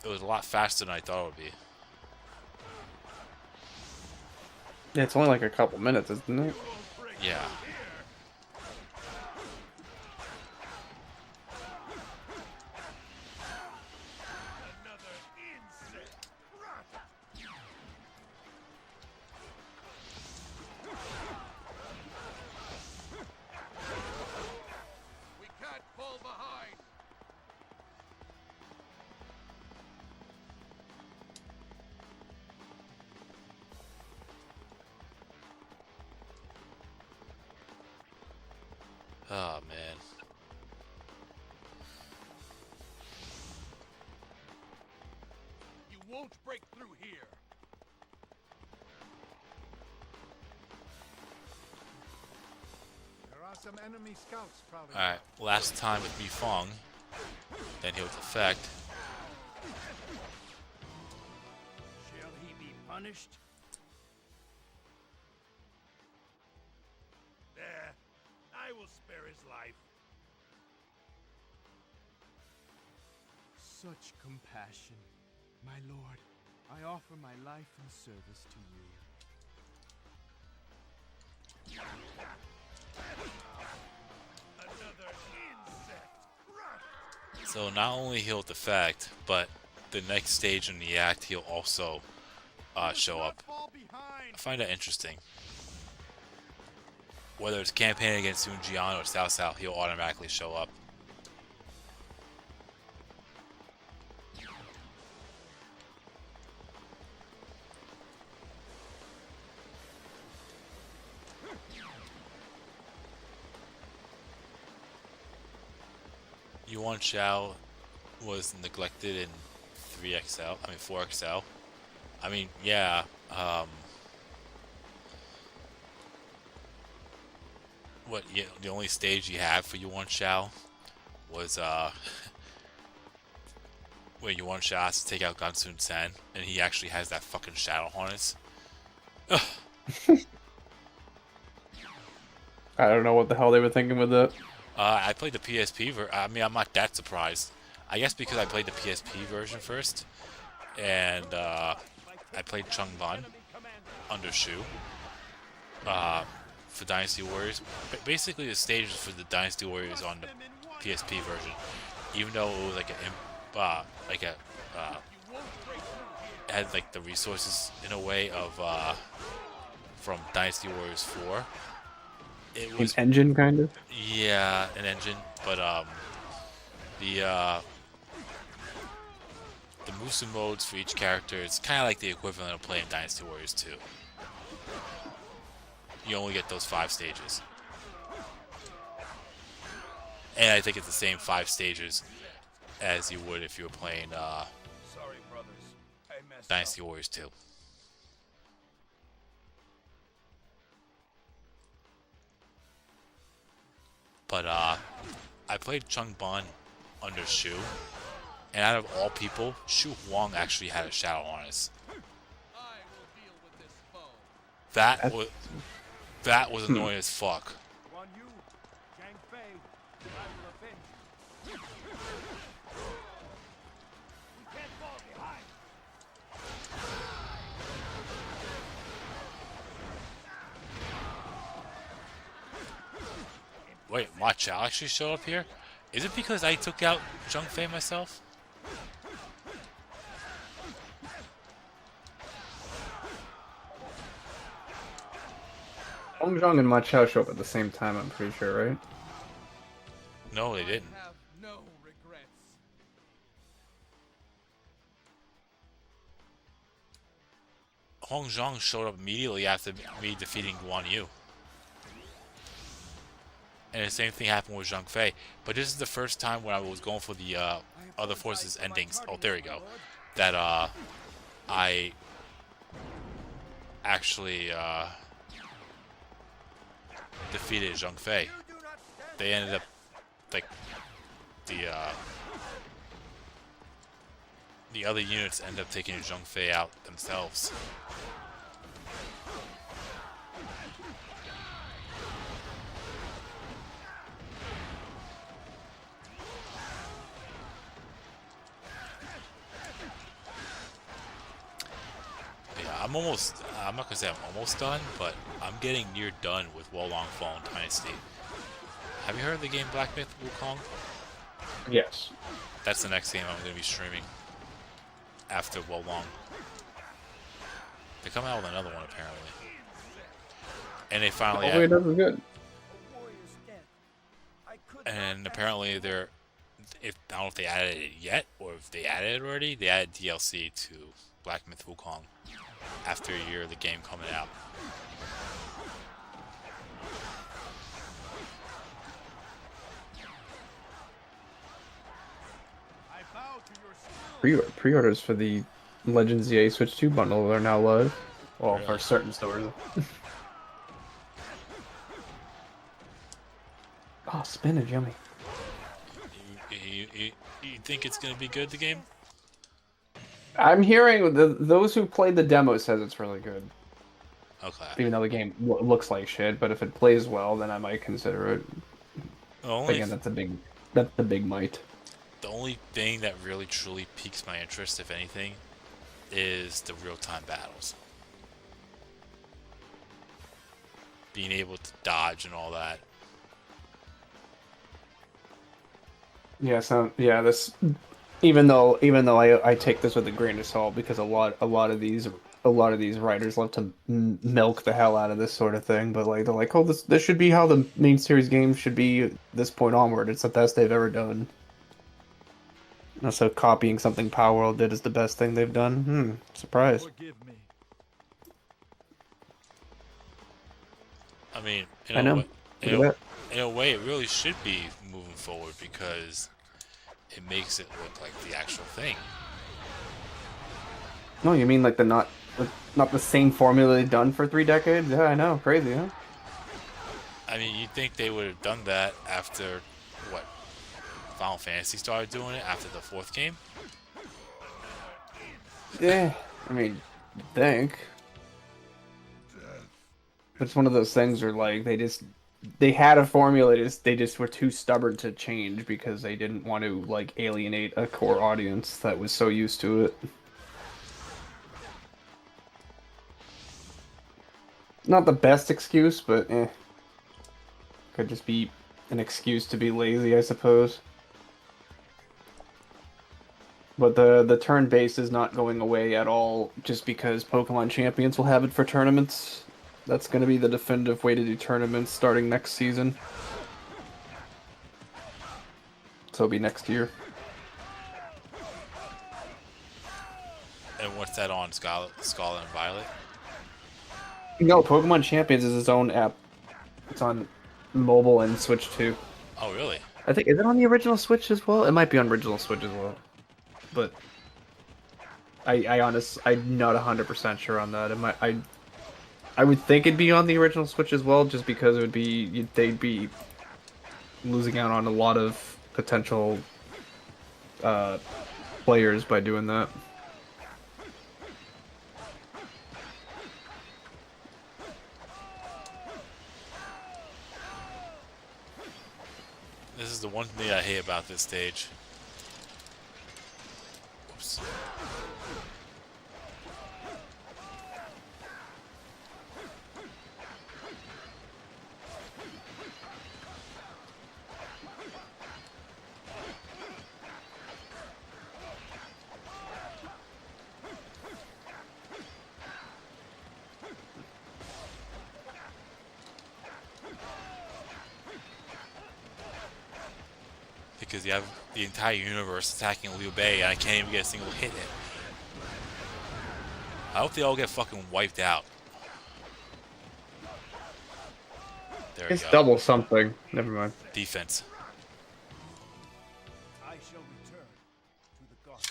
It was a lot faster than I thought it would be. Yeah, it's only like a couple minutes, isn't it? Yeah. Oh, man. You won't break through here. There are some enemy scouts prowling. Alright, last time with Mi Fong. Then he'll defect. Shall he be punished? There. I will spare his life. Such compassion. My lord, I offer my life in service to you. Another insect. So not only he'll defect, but the next stage in the act he'll also show up. Fall behind. I find that interesting. Whether it's campaign against Sun Jian or Cao Cao, he'll automatically show up. Yuan Shao was neglected in 3XL, I mean 4XL. I mean, yeah, the only stage you have for Yuan Shao was where Yuan Shao has to take out Gansun Sen, and he actually has that fucking shadow harness. Ugh. I don't know what the hell they were thinking with it. I played the PSP I mean, I'm not that surprised. I guess because I played the PSP version first, and I played Chung Ban under Shu for Dynasty Warriors. But basically, the stages for the Dynasty Warriors on the PSP version, even though it was like it had like the resources in a way of from Dynasty Warriors 4. It was An engine, kind of? Yeah, an engine, but the Musu modes for each character, it's kind of like the equivalent of playing Dynasty Warriors 2. You only get those 5 stages. And I think it's the same 5 stages as you would if you were playing Sorry, brothers. I messed Dynasty up. Warriors 2. But I played Chung Ban under Shu, and out of all people, Shu Huang actually had a shadow harness. I will deal with this foe. That was annoying as fuck. Guan Yu, Zhang Fei, I will avenge you. We can't fall behind. Wait, Ma Chao actually showed up here? Is it because I took out Zhang Fei myself? Hong Zhong and Ma Chao show up at the same time, I'm pretty sure, right? No, they didn't. Have no regrets. Hong Zhong showed up immediately after me defeating Guan Yu. And the same thing happened with Zhang Fei. But this is the first time when I was going for the other forces endings. Oh, there we go. That I actually defeated Zhang Fei. They ended up like the other units end up taking Zhang Fei out themselves. I'm not gonna say I'm almost done, but I'm getting near done with Wolong Fallen Dynasty. Have you heard of the game Black Myth Wukong? Yes. That's the next game I'm gonna be streaming after Wolong. They come out with another one apparently. And they finally Hopefully it does is good. A warrior's death. I could and not apparently they're I don't know if they added it yet or if they added it already. They added DLC to Black Myth Wukong after a year of the game coming out. Pre-orders for the Legends EA Switch 2 bundle are now live. Well, for Really? certain stores. Oh, spinach, yummy. You think it's gonna be good, the game? I'm hearing those who played the demo says it's really good. Okay. Even though the game looks like shit, but if it plays well, then I might consider it. Again, that's the big might. The only thing that really truly piques my interest, if anything, is the real-time battles. Being able to dodge and all that. Yeah, this even though I take this with a grain of salt because a lot of these writers love to milk the hell out of this sort of thing, but like they're like, oh, this should be how the main series games should be this point onward. It's the best they've ever done. So copying something Power World did is the best thing they've done. Surprise. Forgive me. I mean, I know. in a way, it really should be moving forward because it makes it look like the actual thing. No, you mean like not the same formula they've done for 3 decades? Yeah, I know. Crazy, huh? I mean, you'd think they would have done that after, what, Final Fantasy started doing it after the 4th game? Yeah, I mean, you'd think. But it's one of those things where, like, they had a formula, they just were too stubborn to change because they didn't want to, like, alienate a core audience that was so used to it. Not the best excuse, but could just be an excuse to be lazy, I suppose. But the turn base is not going away at all just because Pokemon Champions will have it for tournaments. That's going to be the definitive way to do tournaments starting next season. So it'll be next year. And what's that on, Scarlet and Violet? No, Pokemon Champions is its own app. It's on mobile and Switch too. Oh, really? I think, is it on the original Switch as well? It might be on original Switch as well. But I'm not 100% sure on that. I would think it'd be on the original Switch as well, just because they'd be losing out on a lot of potential players by doing that. This is the one thing I hate about this stage. Oops. Because you have the entire universe attacking Liu Bei and I can't even get a single hit in. I hope they all get fucking wiped out. There we It's go. double something. Never mind. Defense. I shall return to the garden.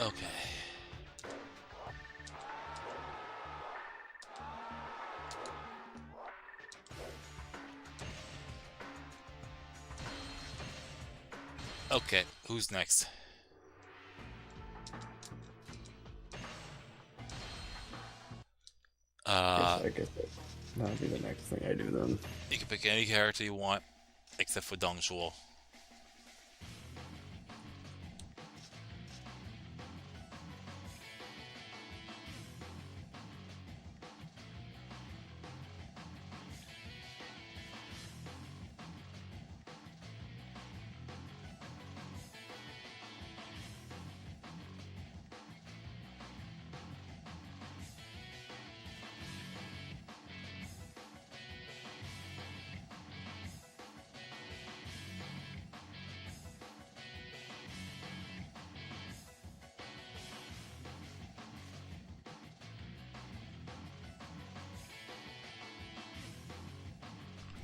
Okay. Okay, who's next? I guess that'll be the next thing I do then. You can pick any character you want, except for Dong Zhuo.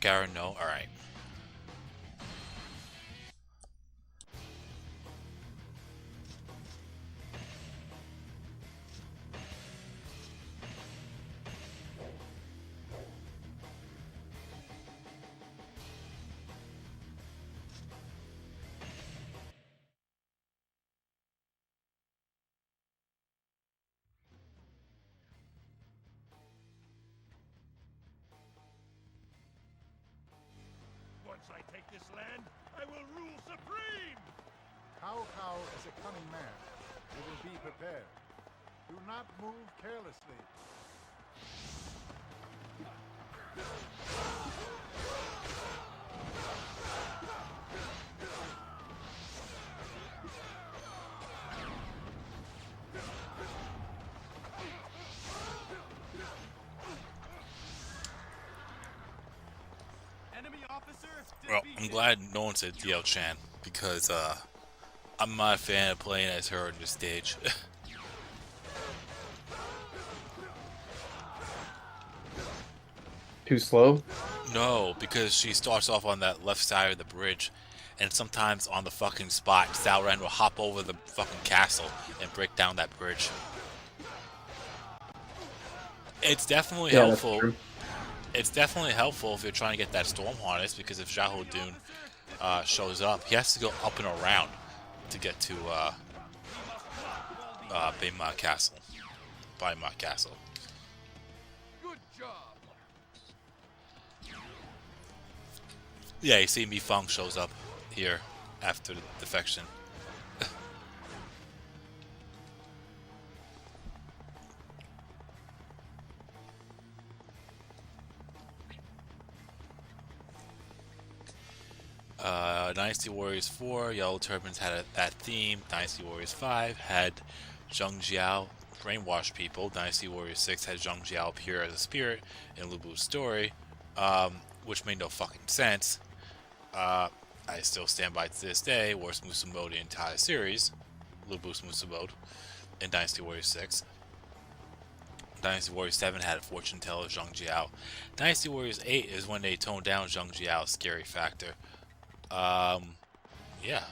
Garen, no? Alright. Once I take this land, I will rule supreme! Cao Cao is a cunning man. He will be prepared. Do not move carelessly. Enemy officer Well, I'm defeated. glad no one said DL Chan, because I'm not a fan of playing as her on this stage. Too slow? No, because she starts off on that left side of the bridge, and sometimes on the fucking spot, Salran will hop over the fucking castle and break down that bridge. It's definitely Yeah, that's helpful. true. It's definitely helpful if you're trying to get that storm harness, because if Xiahou Dun shows up, he has to go up and around to get to Baima Castle. Baima Castle. Good job. Yeah, you see Mi Feng shows up here after the defection. Dynasty Warriors 4, Yellow Turbans had that theme. Dynasty Warriors 5 had Zheng Jiao brainwash people. Dynasty Warriors 6 had Zheng Jiao appear as a spirit in Lu Bu's story, which made no fucking sense. I still stand by to this day, worst Musu mode in the entire series, Lu Bu's Musu mode, in Dynasty Warriors 6. Dynasty Warriors 7 had a fortune teller, Zheng Jiao. Dynasty Warriors 8 is when they toned down Zheng Jiao's scary factor. Yeah.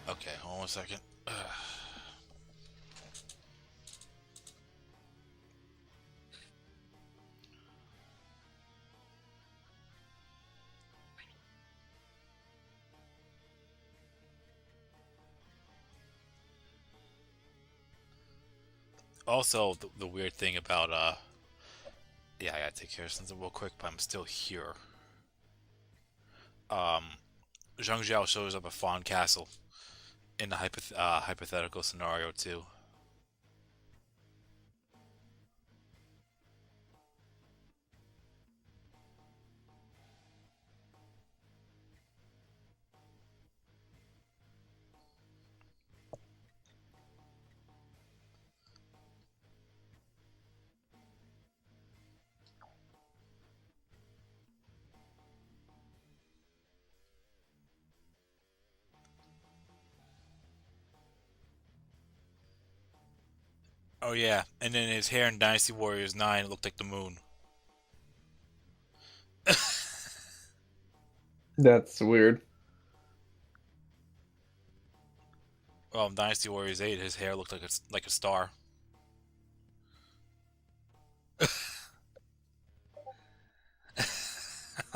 Okay, hold on a second. Also, the weird thing about, yeah, I gotta take care of something real quick, but I'm still here. Zheng Jiao shows up at Fawn Castle in the hypothetical scenario, too. Oh, yeah, and then his hair in Dynasty Warriors 9 looked like the moon. That's weird. Well, in Dynasty Warriors 8, his hair looked like a star.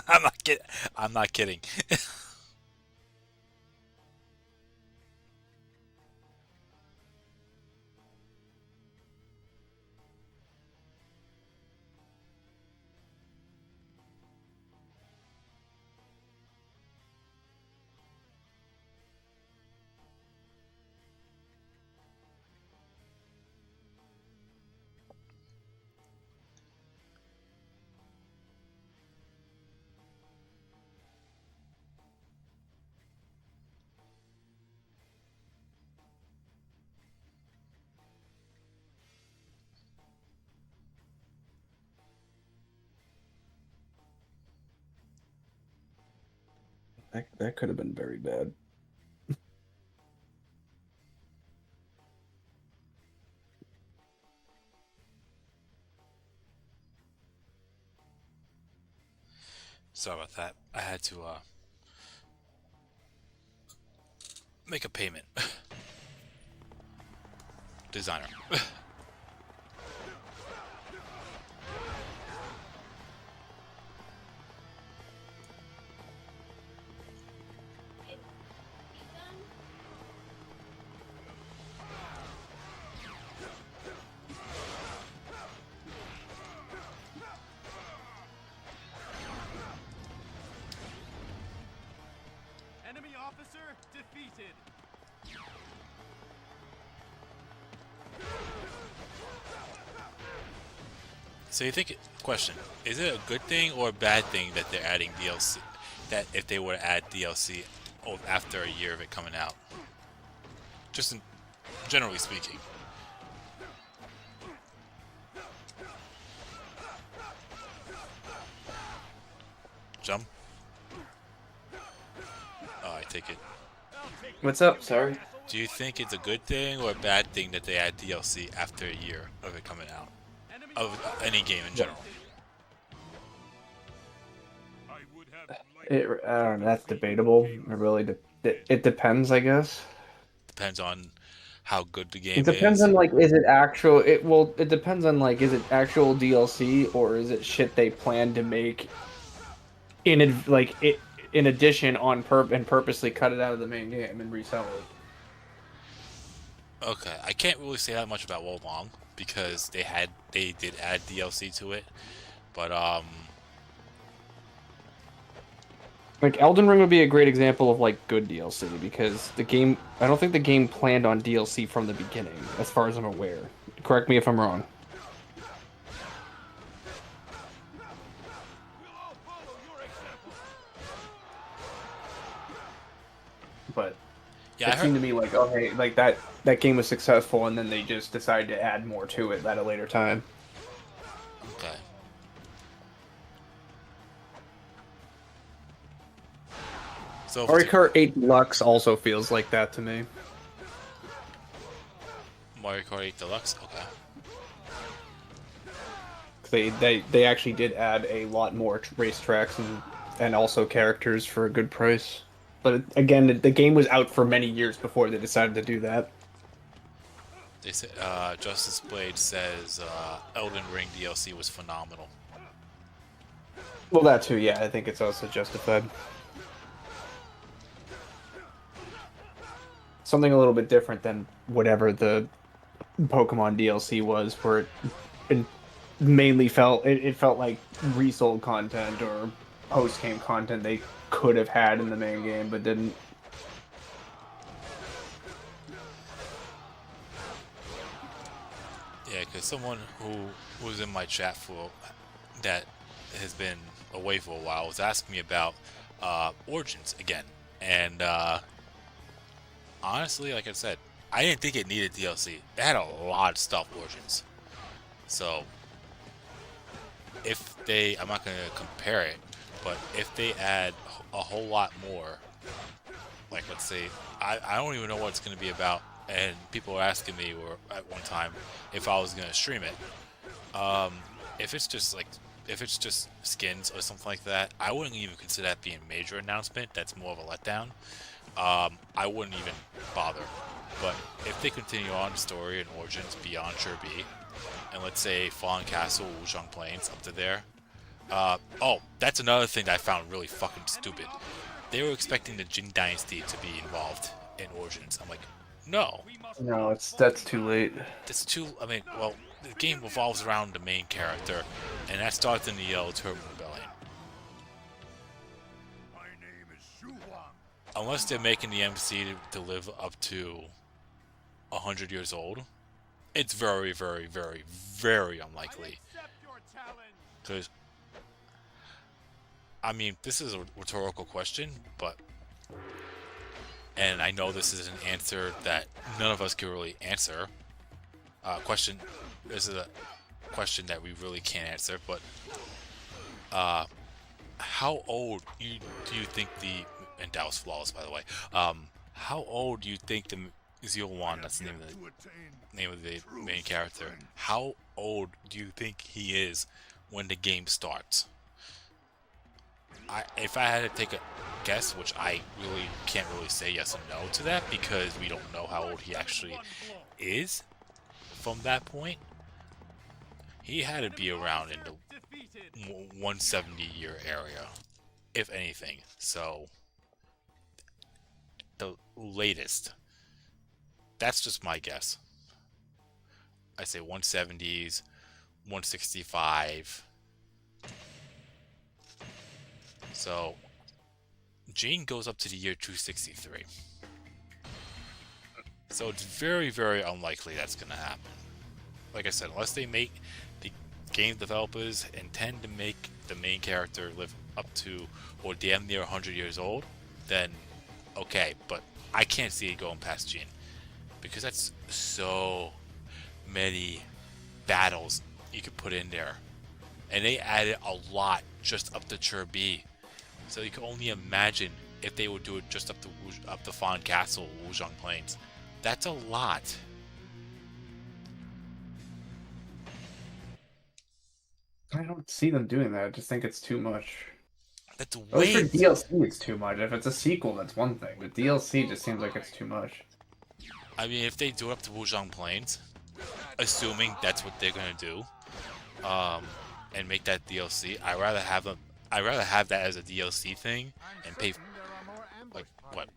I'm not kidding. I'm not kidding. That could have been very bad. Sorry about that. I had to make a payment. Designer. Enemy officer defeated. So you think, question, is it a good thing or a bad thing that they're adding DLC? That if they were to add DLC after a year of it coming out? Just generally speaking. Jump? Oh, I take it. What's up? Sorry. Do you think it's a good thing or a bad thing that they add DLC after a year of it coming out? Of any game in general? I don't know. That's debatable. It really it depends, I guess. Depends on how good the game It depends is. on like, is it actual? It depends on like, is it actual DLC or is it shit they plan to make in addition and purposely cut it out of the main game and resell it. Okay, I can't really say that much about Wolong because they did add DLC to it, but like Elden Ring would be a great example of like good DLC because I don't think the game planned on DLC from the beginning, as far as I'm aware. Correct me if I'm wrong. But yeah, it seemed to me like, oh hey, like that game was successful, and then they just decided to add more to it at a later time. Okay. So Mario Kart 8 Deluxe also feels like that to me. Mario Kart 8 Deluxe, okay. They actually did add a lot more racetracks and also characters for a good price. But again, the game was out for many years before they decided to do that. They said Justice Blade says Elden Ring DLC was phenomenal. Well, that too, yeah. I think it's also justified. Something a little bit different than whatever the Pokemon DLC was, where it mainly felt like resold content or post-game content they could have had in the main game but didn't. Yeah, because someone who was in my chat for that has been away for a while was asking me about Origins again, and honestly, like I said, I didn't think it needed DLC. It had a lot of stuff, Origins. So, if I'm not going to compare it, but if they add a whole lot more, like let's say, I don't even know what it's going to be about, and people were asking me at one time if I was going to stream it. If it's just skins or something like that, I wouldn't even consider that being a major announcement. That's more of a letdown. I wouldn't even bother. But if they continue on the story and Origins beyond Sherby, and let's say Fallen Castle, Wuzhong Plains up to there. Oh, that's another thing that I found really fucking stupid. They were expecting the Jin Dynasty to be involved in Origins. I'm like, no. No, that's too late. That's too. I mean, well, the game revolves around the main character, and that starts in the Yellow Turban Rebellion. Unless they're making the MC to live up to 100 years old, it's very, very, very, very unlikely. Because, I mean, this is a rhetorical question, but, and I know this is an answer that none of us can really answer. This is a question that we really can't answer, but, how old do you think and that was flawless, by the way. How old do you think the Zeolwan, that's the name of the main character, how old do you think he is when the game starts? if I had to take a guess, which I really can't really say yes and no to that because we don't know how old he actually is from that point. He had to be around in the 170-year area, if anything. So, the latest. That's just my guess. I say 170s, 165. So, Gene goes up to the year 263. So it's very, very unlikely that's going to happen. Like I said, unless they make the game developers intend to make the main character live up to or damn near 100 years old, then okay. But I can't see it going past Gene because that's so many battles you could put in there. And they added a lot just up to Chur B. So you can only imagine if they would do it just up the Fawn Castle, Wuzhong Plains. That's a lot. I don't see them doing that. I just think it's too much. That's At way. least for DLC, it's too much. If it's a sequel, that's one thing. But DLC just seems like it's too much. I mean, if they do it up to Wuzhong Plains, assuming that's what they're gonna do, and make that DLC, I'd rather have that as a DLC thing and pay like what,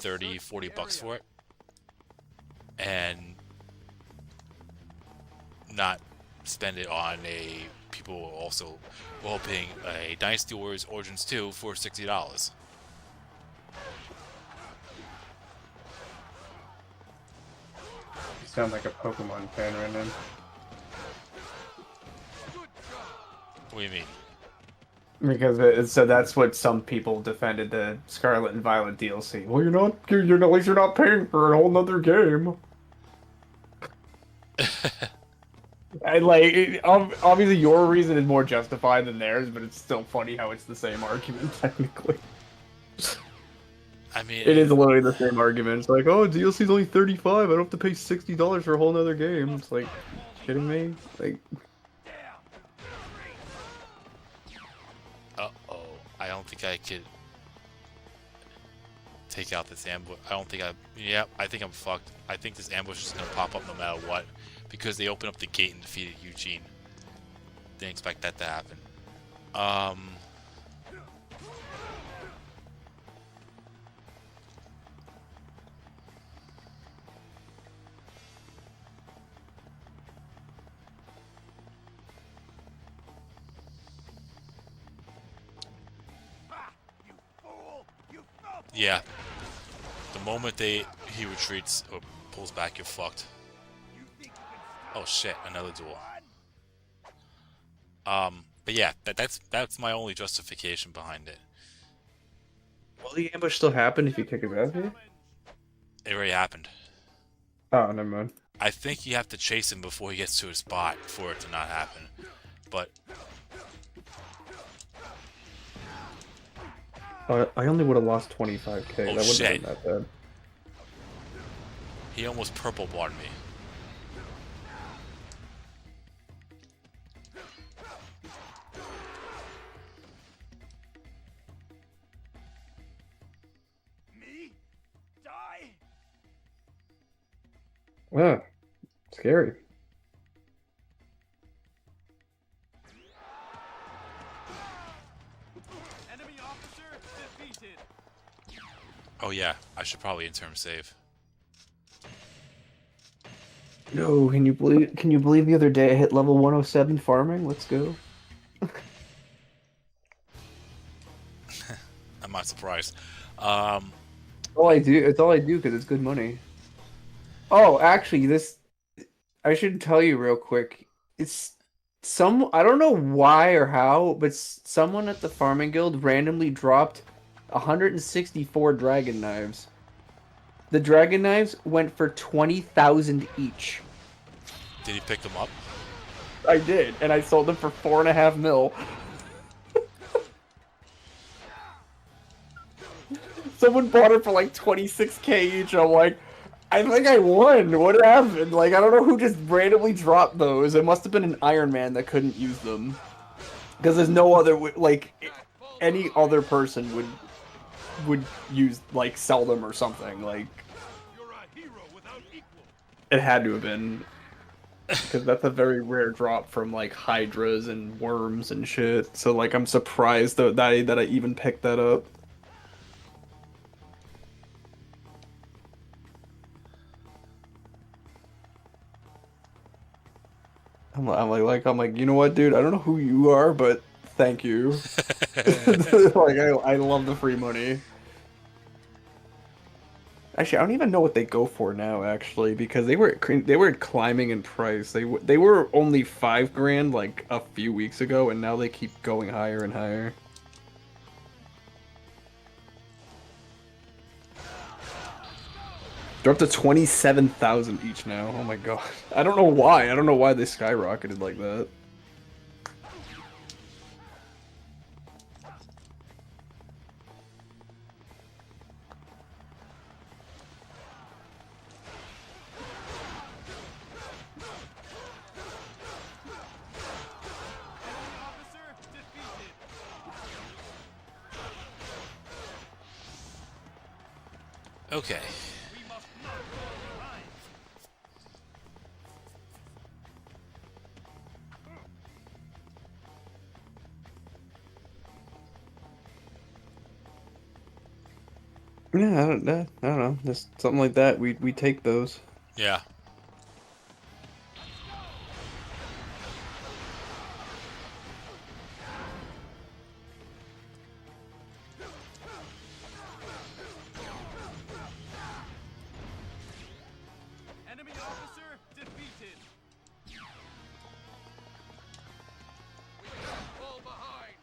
30, 40 bucks for it, and not spend it on a people also hoping a Dynasty Warriors Origins 2 for $60. You sound like a Pokemon fan right now. What do you mean? Because so that's what some people defended the Scarlet and Violet DLC. Well, at least you're not paying for a whole nother game. And like, obviously your reason is more justified than theirs, but it's still funny how it's the same argument technically. I mean, it is literally the same argument. It's like, oh, DLC's only $35. I don't have to pay $60 for a whole nother game. It's like, kidding me? Like. Uh-oh. I don't think I could take out this ambush. I think I'm fucked. I think this ambush is gonna pop up no matter what. Because they opened up the gate and defeated Eugene. Didn't expect that to happen. Yeah. The moment he retreats or pulls back, you're fucked. Oh shit, another duel. But yeah, that's my only justification behind it. Will the ambush still happen if you kick it out here? It already happened. Oh, never mind. I think you have to chase him before he gets to his spot for it to not happen. But I only would have lost 25k. Oh, that wouldn't shit. have been that bad. He almost purple barred me. Ah, scary. Enemy officer defeated. Oh yeah, I should probably interim save. No, can you believe the other day I hit level 107 farming? Let's go. I'm not surprised. It's all I do because it's good money. Oh, actually, I should tell you real quick. It's I don't know why or how, but someone at the farming guild randomly dropped 164 dragon knives. The dragon knives went for 20,000 each. Did he pick them up? I did, and I sold them for 4.5 mil. Someone bought it for like 26k each. I'm like, I think I won. What happened? Like, I don't know who just randomly dropped those. It must have been an Iron Man that couldn't use them. Because there's no other, like, any other person would use like sell them or something. Like You're a hero without equal. it had to have been because that's a very rare drop from like hydras and worms and shit. So like I'm surprised that I even picked that up. I'm like, you know what, dude? I don't know who you are, but thank you. Like, I love the free money. Actually, I don't even know what they go for now, actually, because they were climbing in price. They were only $5 grand like a few weeks ago, and now they keep going higher and higher. They're up to 27,000 each now. Oh my god. I don't know why. I don't know why they skyrocketed like that. Okay. Yeah, I don't know. Just something like that. We take those. Yeah. Enemy officer defeated. We can't fall behind.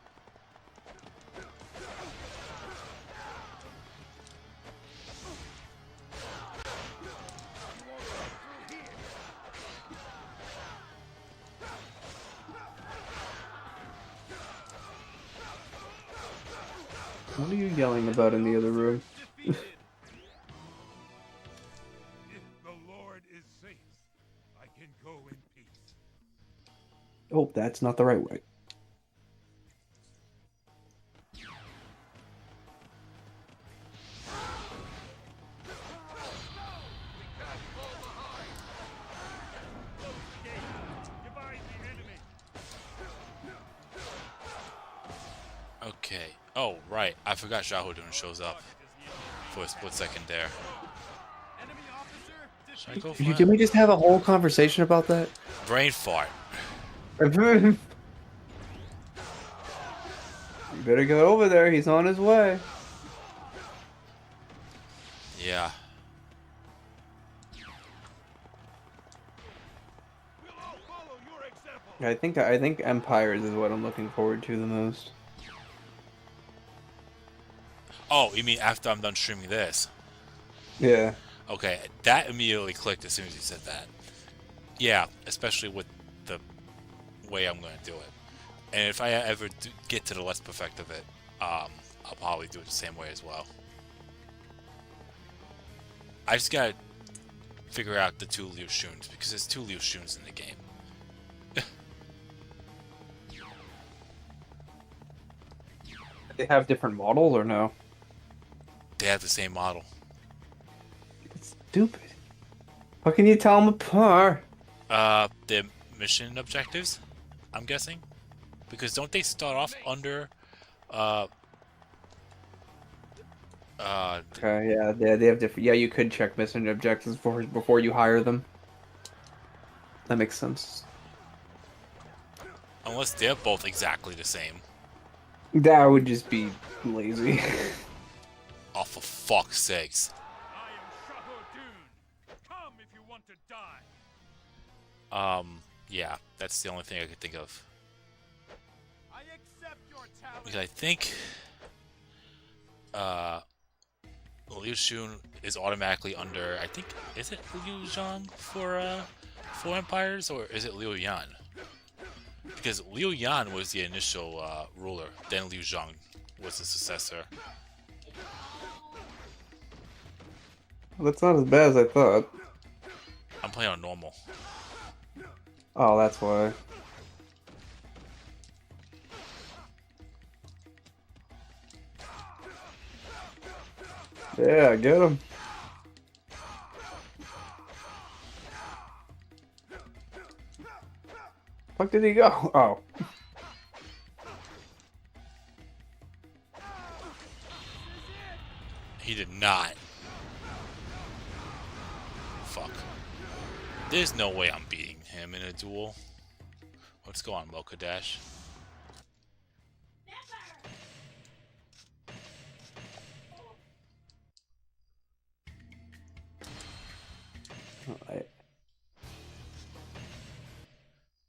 What are you yelling about in the other room? If the Lord is safe, I can go in peace. Oh, that's not the right way. Divide the enemy. Okay. Oh, right. I forgot Shahoodun shows up for a split second there. Enemy officer Should I go for Can it? we just have a whole conversation about that? Brain fart. You better go over there. He's on his way. Yeah. We'll all follow your example. I think Empires is what I'm looking forward to the most. Oh, you mean after I'm done streaming this? Yeah. Okay, that immediately clicked as soon as you said that. Yeah, especially with the way I'm going to do it. And if I ever get to the Let's Perfect of it, I'll probably do it the same way as well. I just gotta figure out the 2 Liu Shuns, because there's 2 Liu Shuns in the game. They have different models or no? They have the same model. It's stupid. How can you tell them apart? The mission objectives, I'm guessing? Because don't they start off under, Okay, yeah, they have different. Yeah, you could check mission objectives before you hire them. That makes sense. unless they're both exactly the same. That would just be lazy. Oh, for fuck's sakes. I am Shahoodun. Come if you want to die. Yeah, that's the only thing I could think of. I accept your talent. Because I think, Liu Xun is automatically under, I think, is it Liu Zhang for Empires, or is it Liu Yan? Because Liu Yan was the initial, ruler, then Liu Zhang was the successor. That's not as bad as I thought. I'm playing on normal. Oh, that's why. Yeah, get him. Fuck did he go? Oh. He did not. Fuck. There's no way I'm beating him in a duel. Let's go on Mocha Dash.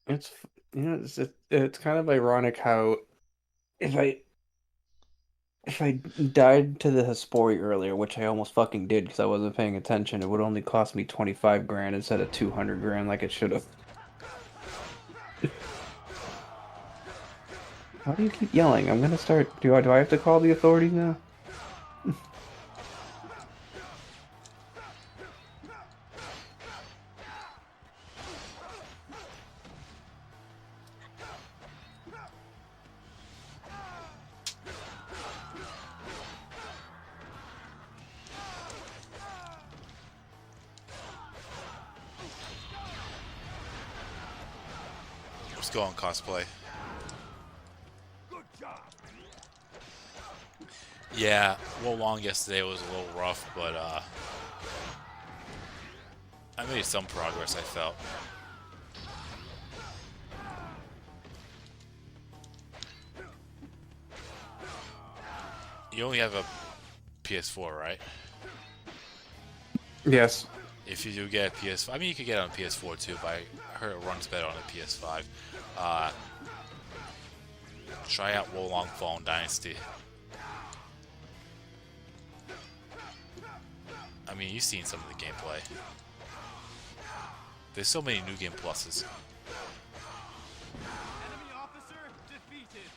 It's it's kind of ironic how if I died to the Hespori earlier, which I almost fucking did because I wasn't paying attention, it would only cost me 25 grand instead of 200 grand like it should have. Why do you keep yelling? I'm gonna start. Do I have to call the authorities now? Let's go on cosplay. Good job. Yeah, Wolong yesterday was a little rough, but I made some progress, I felt. You only have a PS4, right? Yes. If you do get a PS5, I mean, you could get it on PS4 too, but I heard it runs better on a PS5. Try out Wolong Phone Dynasty. I mean, you've seen some of the gameplay. There's so many new game pluses. Enemy officer defeated.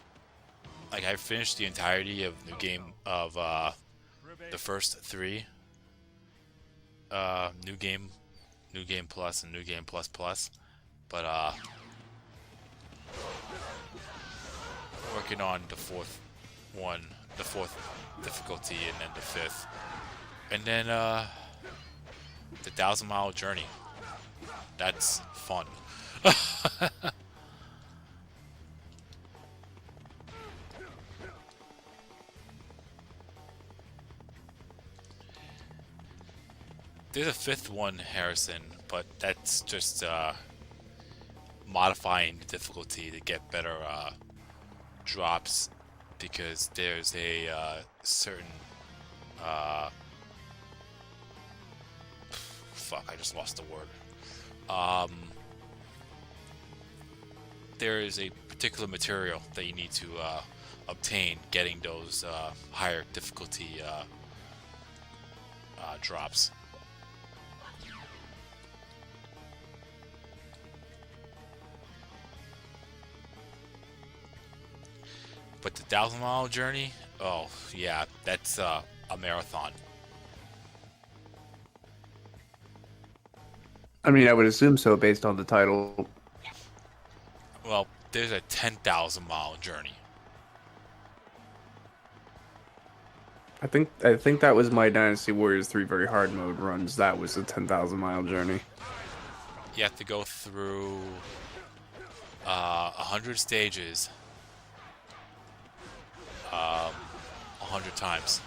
Like, I finished the entirety of new game of the first three. New game plus and new game plus plus, but working on the fourth difficulty, and then the fifth, and then the 1,000-mile journey. That's fun. There's a fifth one, Harrison, but that's just modifying the difficulty to get better drops, because there's a certain fuck, I just lost the word. There is a particular material that you need to obtain getting those higher difficulty drops. But the 1,000-mile journey, oh yeah, that's a marathon. I mean, I would assume so based on the title. Well, there's a 10,000-mile journey. I think that was my Dynasty Warriors 3 very hard mode runs. That was a 10,000-mile journey. You have to go through 100 stages 100 times.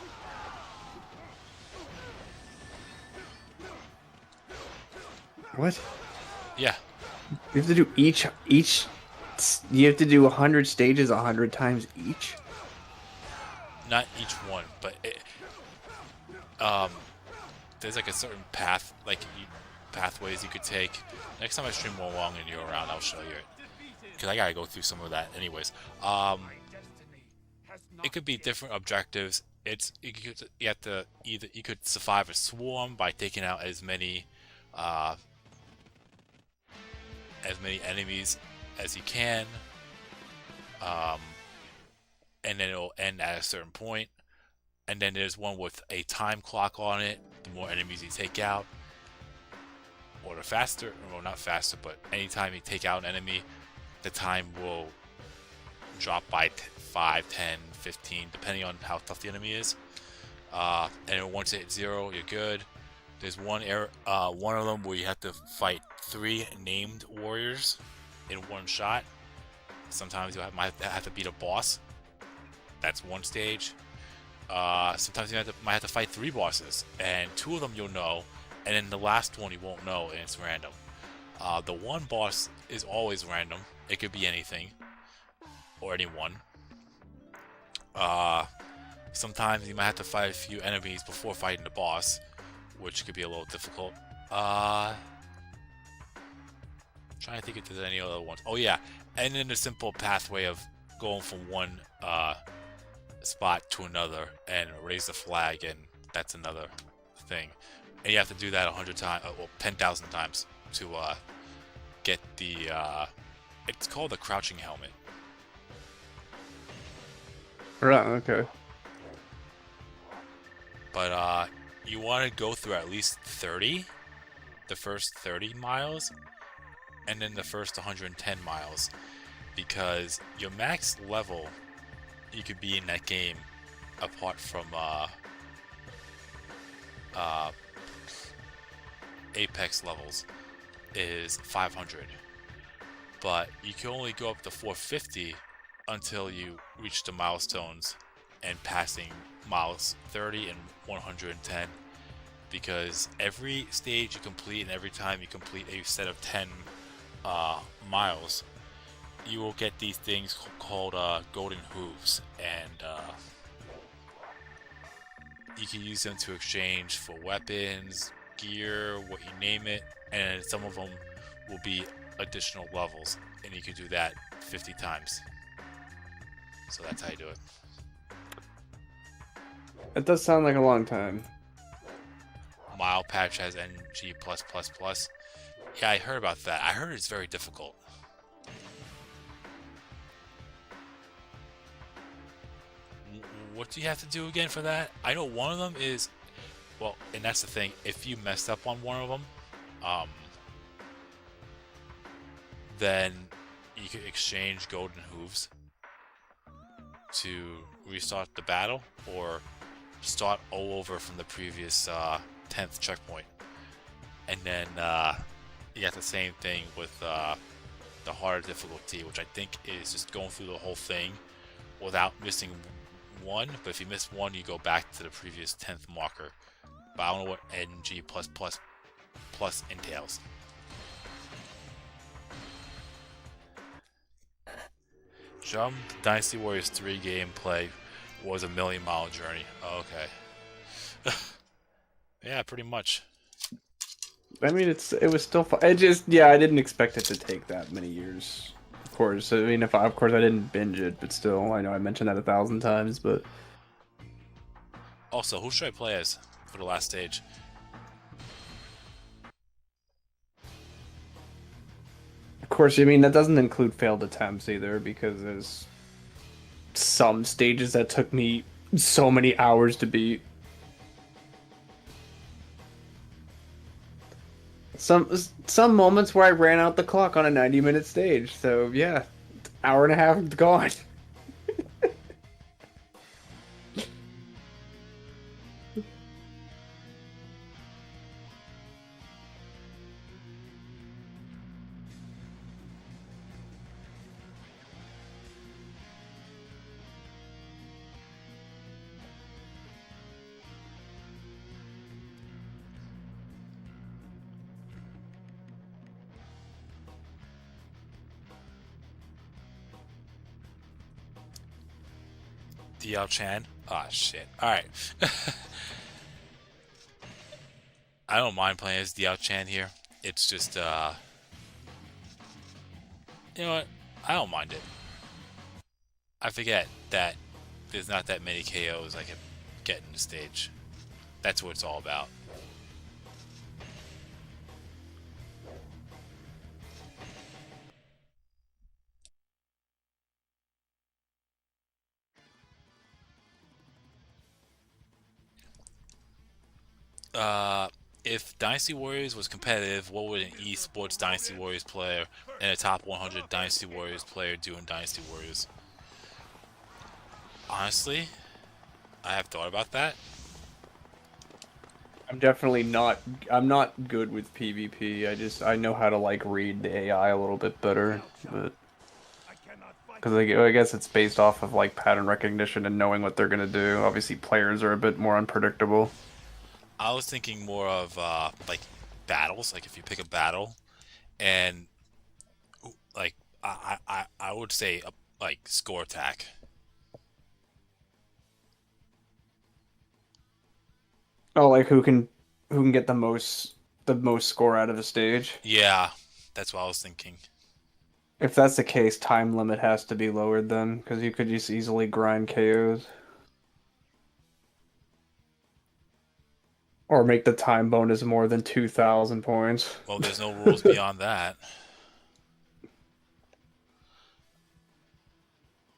What? Yeah. You have to do each. You have to do 100 stages 100 times each. Not each one, but there's like a certain path, pathways you could take. Next time I stream Wolong and you're around, I'll show you it. Because I gotta go through some of that, anyways. It could be different objectives. You could survive a swarm by taking out as many enemies as you can, and then it'll end at a certain point. And then there's one with a time clock on it. The more enemies you take out, or the faster, well, not faster, but anytime you take out an enemy, the time will drop by 5, 10, 15, depending on how tough the enemy is. And once it hits 0, you're good. There's one of them where you have to fight 3 named warriors in one shot. Sometimes you might have to beat a boss. That's one stage. Sometimes you might have to fight 3 bosses, and 2 of them you'll know, and then the last one you won't know, and it's random. The one boss is always random. It could be anything or anyone. Sometimes you might have to fight a few enemies before fighting the boss, which could be a little difficult. Trying to think if there's any other ones. Oh yeah, and then the simple pathway of going from one spot to another and raise the flag, and that's another thing. And you have to do that 100 times, well, 10,000 times to get the. It's called the crouching helmet. Right. Okay. But you want to go through at least 30, the first 30 miles, and then the first 110 miles, because your max level you could be in that game, apart from Apex levels, is 500. But you can only go up to 450 until you reach the milestones and passing miles 30 and 110, because every stage you complete and every time you complete a set of 10 miles, you will get these things called golden hooves, and you can use them to exchange for weapons, gear, what you name it, and some of them will be additional levels, and you can do that 50 times. So that's how you do it. It does sound like a long time. Mile patch has NG+++. Yeah, I heard about that. I heard it's very difficult. What do you have to do again for that? I know one of them is, well, and that's the thing, if you messed up on one of them, then you can exchange golden hooves to restart the battle, or start all over from the previous 10th checkpoint. And then you got the same thing with the harder difficulty, which I think is just going through the whole thing without missing one. But if you miss one, you go back to the previous 10th marker. But I don't know what NG+++ entails. Jump Dynasty Warriors 3 gameplay was a million-mile journey. Oh, okay. Yeah, pretty much. I mean, it was still fun. I didn't expect it to take that many years. Of course, I mean, of course I didn't binge it, but still, I know I mentioned that 1,000 times, but. Also, who should I play as for the last stage? Of course, I mean, that doesn't include failed attempts either, because there's some stages that took me so many hours to beat. Some moments where I ran out the clock on a 90-minute stage, so yeah, hour and a half gone. DL Chan. Ah, shit. Alright. I don't mind playing as DL Chan here. It's just, you know what? I don't mind it. I forget that there's not that many KOs I can get in the stage. That's what it's all about. If Dynasty Warriors was competitive, what would an esports Dynasty Warriors player and a top 100 Dynasty Warriors player do in Dynasty Warriors? Honestly, I have thought about that. I'm definitely not. I'm not good with PvP. I know how to like read the AI a little bit better, but because I guess it's based off of like pattern recognition and knowing what they're gonna do. Obviously, players are a bit more unpredictable. I was thinking more of like battles. Like if you pick a battle, and like I would say like score attack. Oh, like who can get the most score out of a stage? Yeah, that's what I was thinking. If that's the case, time limit has to be lowered then, because you could just easily grind KOs. Or make the time bonus more than 2,000 points. Well, there's no rules beyond that.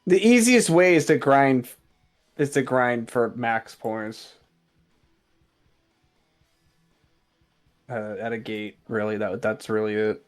The easiest way is to grind for max points. At a gate, really, that's really it.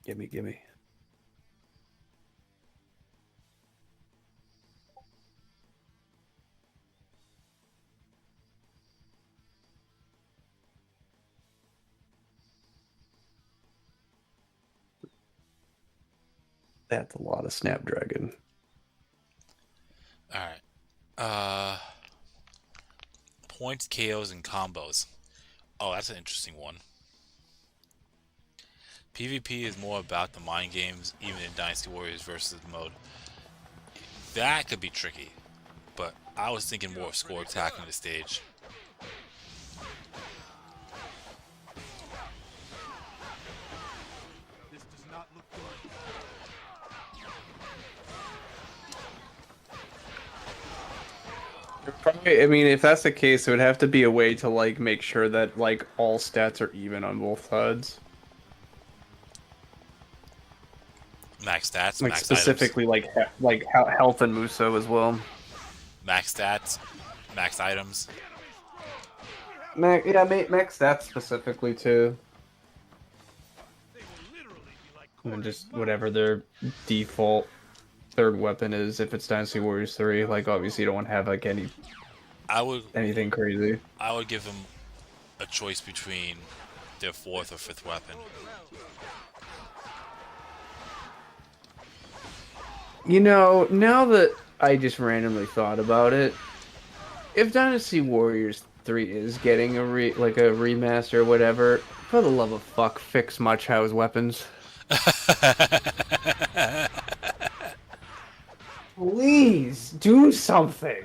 Gimme. That's a lot of Snapdragon. All right. Points, KOs, and combos. Oh, that's an interesting one. PvP is more about the mind games, even in Dynasty Warriors versus mode. That could be tricky, but I was thinking more of score attack on the stage. This does not look good. Probably, I mean, if that's the case, it would have to be a way to like make sure that like all stats are even on both sides. Max stats, Like max specifically items. like health and Muso as well. Max stats, max items. Max stats specifically too. And just whatever their default third weapon is, if it's Dynasty Warriors 3, like obviously you don't want to have like anything crazy. I would give them a choice between their fourth or fifth weapon. You know, now that I just randomly thought about it, if Dynasty Warriors 3 is getting a remaster or whatever, for the love of fuck, fix Machow's weapons. Please do something.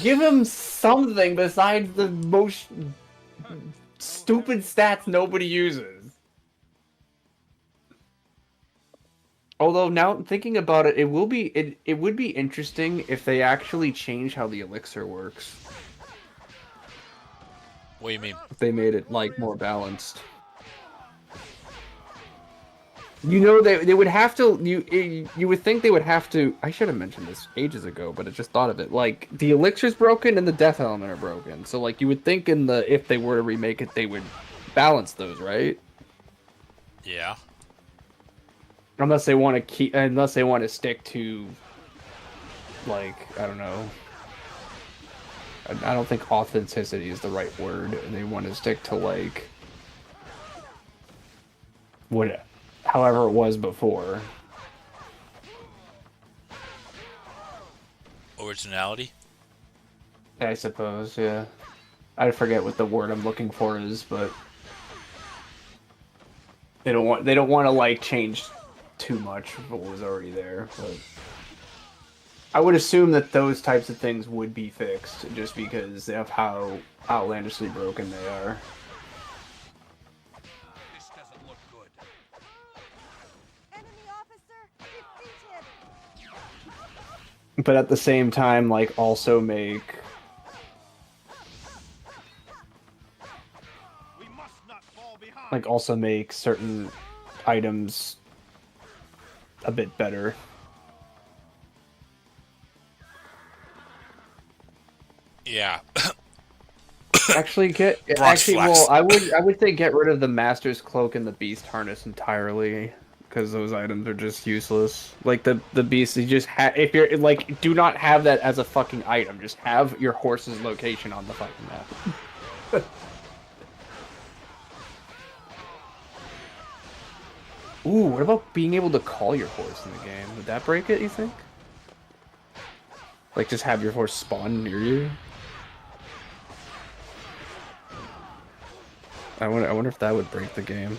Give him something besides the most stupid stats nobody uses. Although now thinking about it, it would be interesting if they actually change how the elixir works. What do you mean? If they made it like more balanced. You know, they would have to. You would think they would have to. I should have mentioned this ages ago, but I just thought of it. Like the elixir's broken and the death element are broken. So like you would think if they were to remake it, they would balance those, right? Yeah. Unless they want to stick to, like, I don't know. I don't think authenticity is the right word. They want to stick to like however it was before. Originality? I suppose, yeah. I forget what the word I'm looking for is, but they don't want to like change too much of what was already there. But I would assume that those types of things would be fixed, just because of how outlandishly broken they are. This doesn't look good. Enemy officer defeated. But at the same time, like, also make... We must not fall behind. Like, also make certain items a bit better. Yeah. Actually, Bronx flex. well, I would say get rid of the Master's Cloak and the Beast Harness entirely, because those items are just useless. Like the Beast, you just if you're like, do not have that as a fucking item. Just have your horse's location on the fucking map. Ooh, what about being able to call your horse in the game? Would that break it, you think? Like, just have your horse spawn near you? I wonder if that would break the game.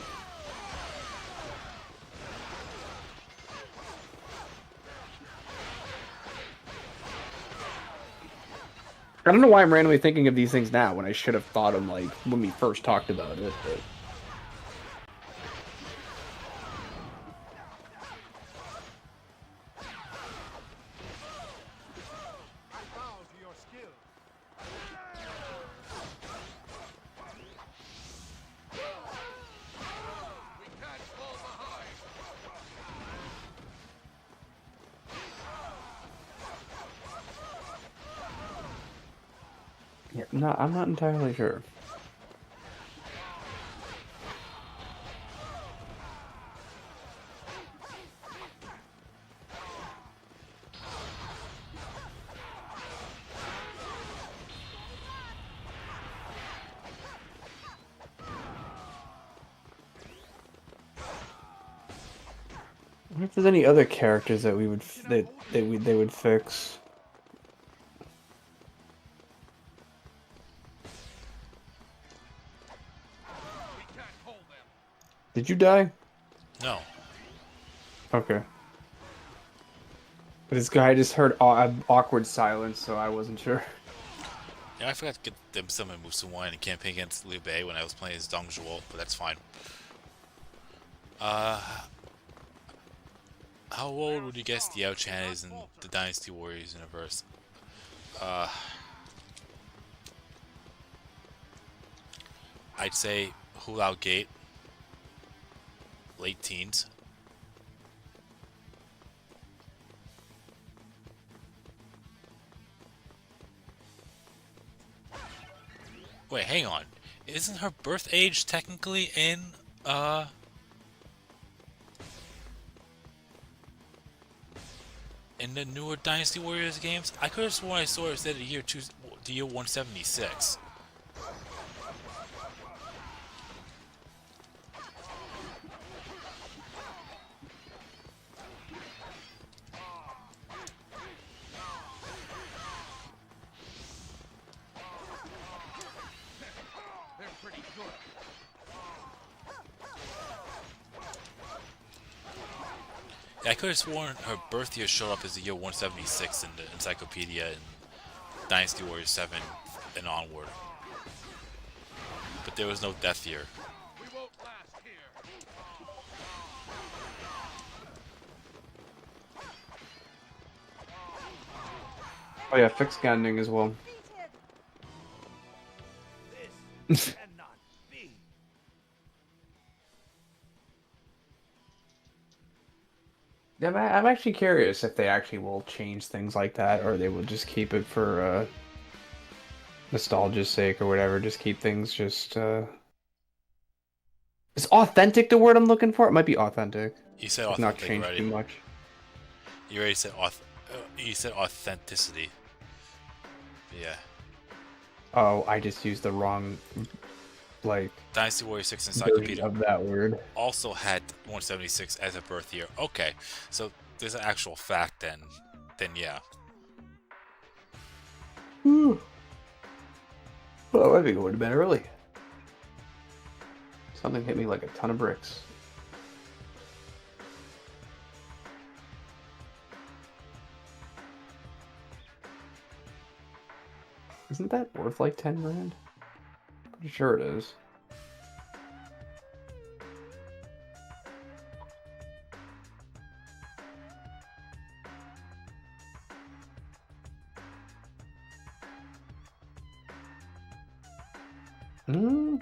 I don't know why I'm randomly thinking of these things now when I should have thought them, like, when we first talked about it, but... Yeah, no, I'm not entirely sure. I wonder if there's any other characters that we would they would fix. Did you die? No. Okay. But this guy just heard awkward silence, so I wasn't sure. Yeah, I forgot to get them some of Musu One in campaign against Liu Bei when I was playing as Dong Zhuo, but that's fine. How old would you guess Yao Chan is in the Dynasty Warriors universe? I'd say Hulao Gate. Late teens. Wait, hang on. Isn't her birth age technically in the newer Dynasty Warriors games? I could have sworn I saw it said the year 176. Yeah, I could have sworn her birth year showed up as the year 176 in the encyclopedia in Dynasty Warriors 7 and onward. But there was no death year. We won't last here. Oh yeah, fix Ganding as well. This cannot be. Yeah, I'm actually curious if they actually will change things like that, or they will just keep it for nostalgia's sake or whatever. Just keep things just. Is authentic the word I'm looking for? It might be authentic. You said If authentic not changed already. too much. You already said you said authenticity. Yeah. Oh, I just used the wrong, like, Dynasty Warriors 6 version encyclopedia of that word. also had 176 as a birth year. Okay, so there's an actual fact then. Then yeah. Well, I think it would have been early. Something hit me like a ton of bricks. Isn't that worth like 10 grand? Pretty sure it is. Hmm.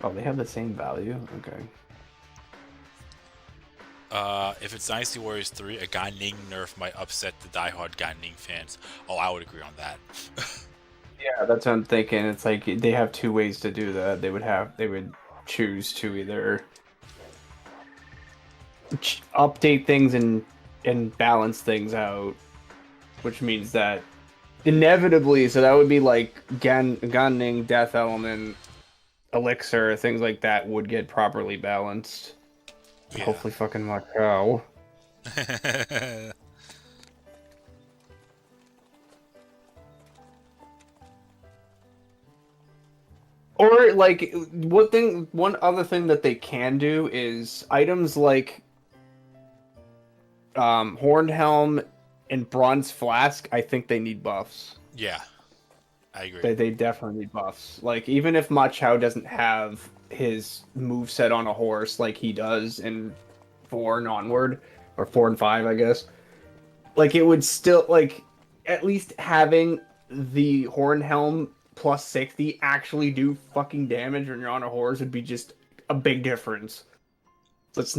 Oh, they have the same value? Okay. If it's Dynasty Warriors 3, a Gan-Ning nerf might upset the diehard Gan-Ning fans. Oh, I would agree on that. Yeah, that's what I'm thinking. It's like they have two ways to do that. They would choose to either update things and balance things out, which means that inevitably, so that would be like Gunning, Death Element, Elixir, things like that would get properly balanced. Yeah. Hopefully fucking Macau. Or like one other thing that they can do is items like Horned Helm and Bronze Flask. I think they need buffs. Yeah, I agree. They definitely need buffs. Like even if Ma Chao doesn't have his moveset on a horse like he does in 4 and onward, or 4 and 5, I guess. Like it would still like at least having the Horned Helm plus 60 actually do fucking damage when you're on a horse would be just a big difference. Let's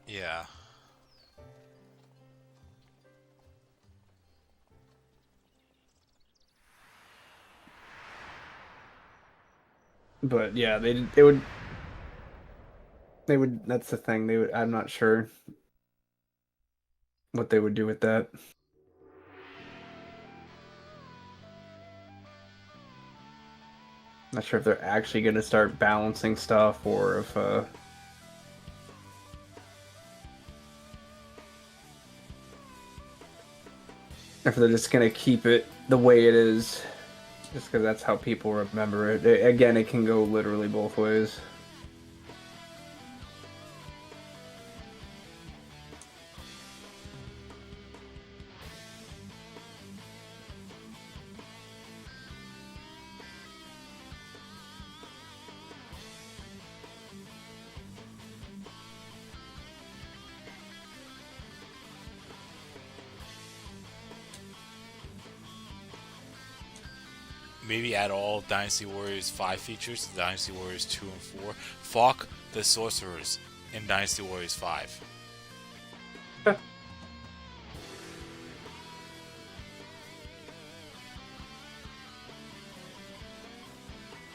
Yeah. But yeah, they would. That's the thing. They would. I'm not sure what they would do with that. Not sure if they're actually going to start balancing stuff or if they're just going to keep it the way it is, just because that's how people remember it. Again, it can go literally both ways. Maybe add all Dynasty Warriors 5 features to Dynasty Warriors 2 and 4. Fuck the sorcerers in Dynasty Warriors 5.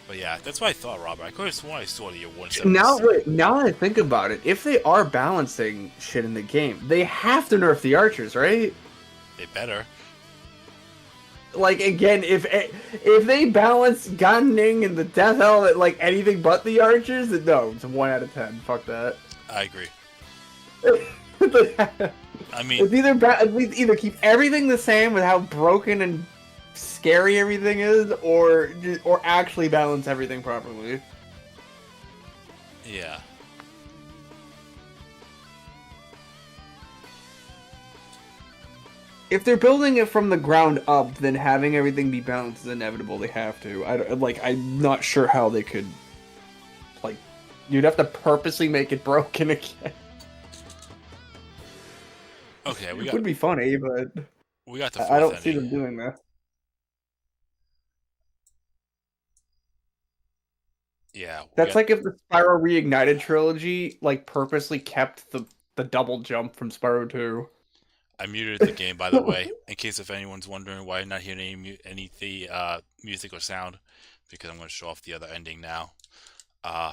But yeah, that's what I thought, Robert. I could have sworn I saw the year 176. Now that I think about it, if they are balancing shit in the game, they have to nerf the archers, right? They better. Like again, if they balance Ganning and the Death Element like anything but the archers, then no, it's a 1 out of 10. Fuck that. I agree. I It's mean, either keep everything the same with how broken and scary everything is, or actually balance everything properly. yeah. If they're building it from the ground up, then having everything be balanced is inevitable. They have to. I'm not sure how they could. Like, you'd have to purposely make it broken again. Okay, It would be funny, but we got the I don't fourth see ending. them doing that. Yeah. That's like if the Spyro Reignited trilogy like purposely kept the double jump from Spyro 2. I muted the game, by the way, in case if anyone's wondering why I'm not hearing any music or sound, because I'm going to show off the other ending now.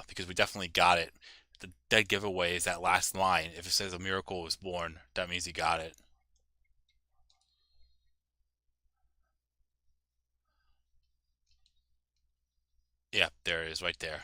Because we definitely got it. The dead giveaway is that last line. If it says a miracle was born, that means he got it. Yeah, there it is, right there.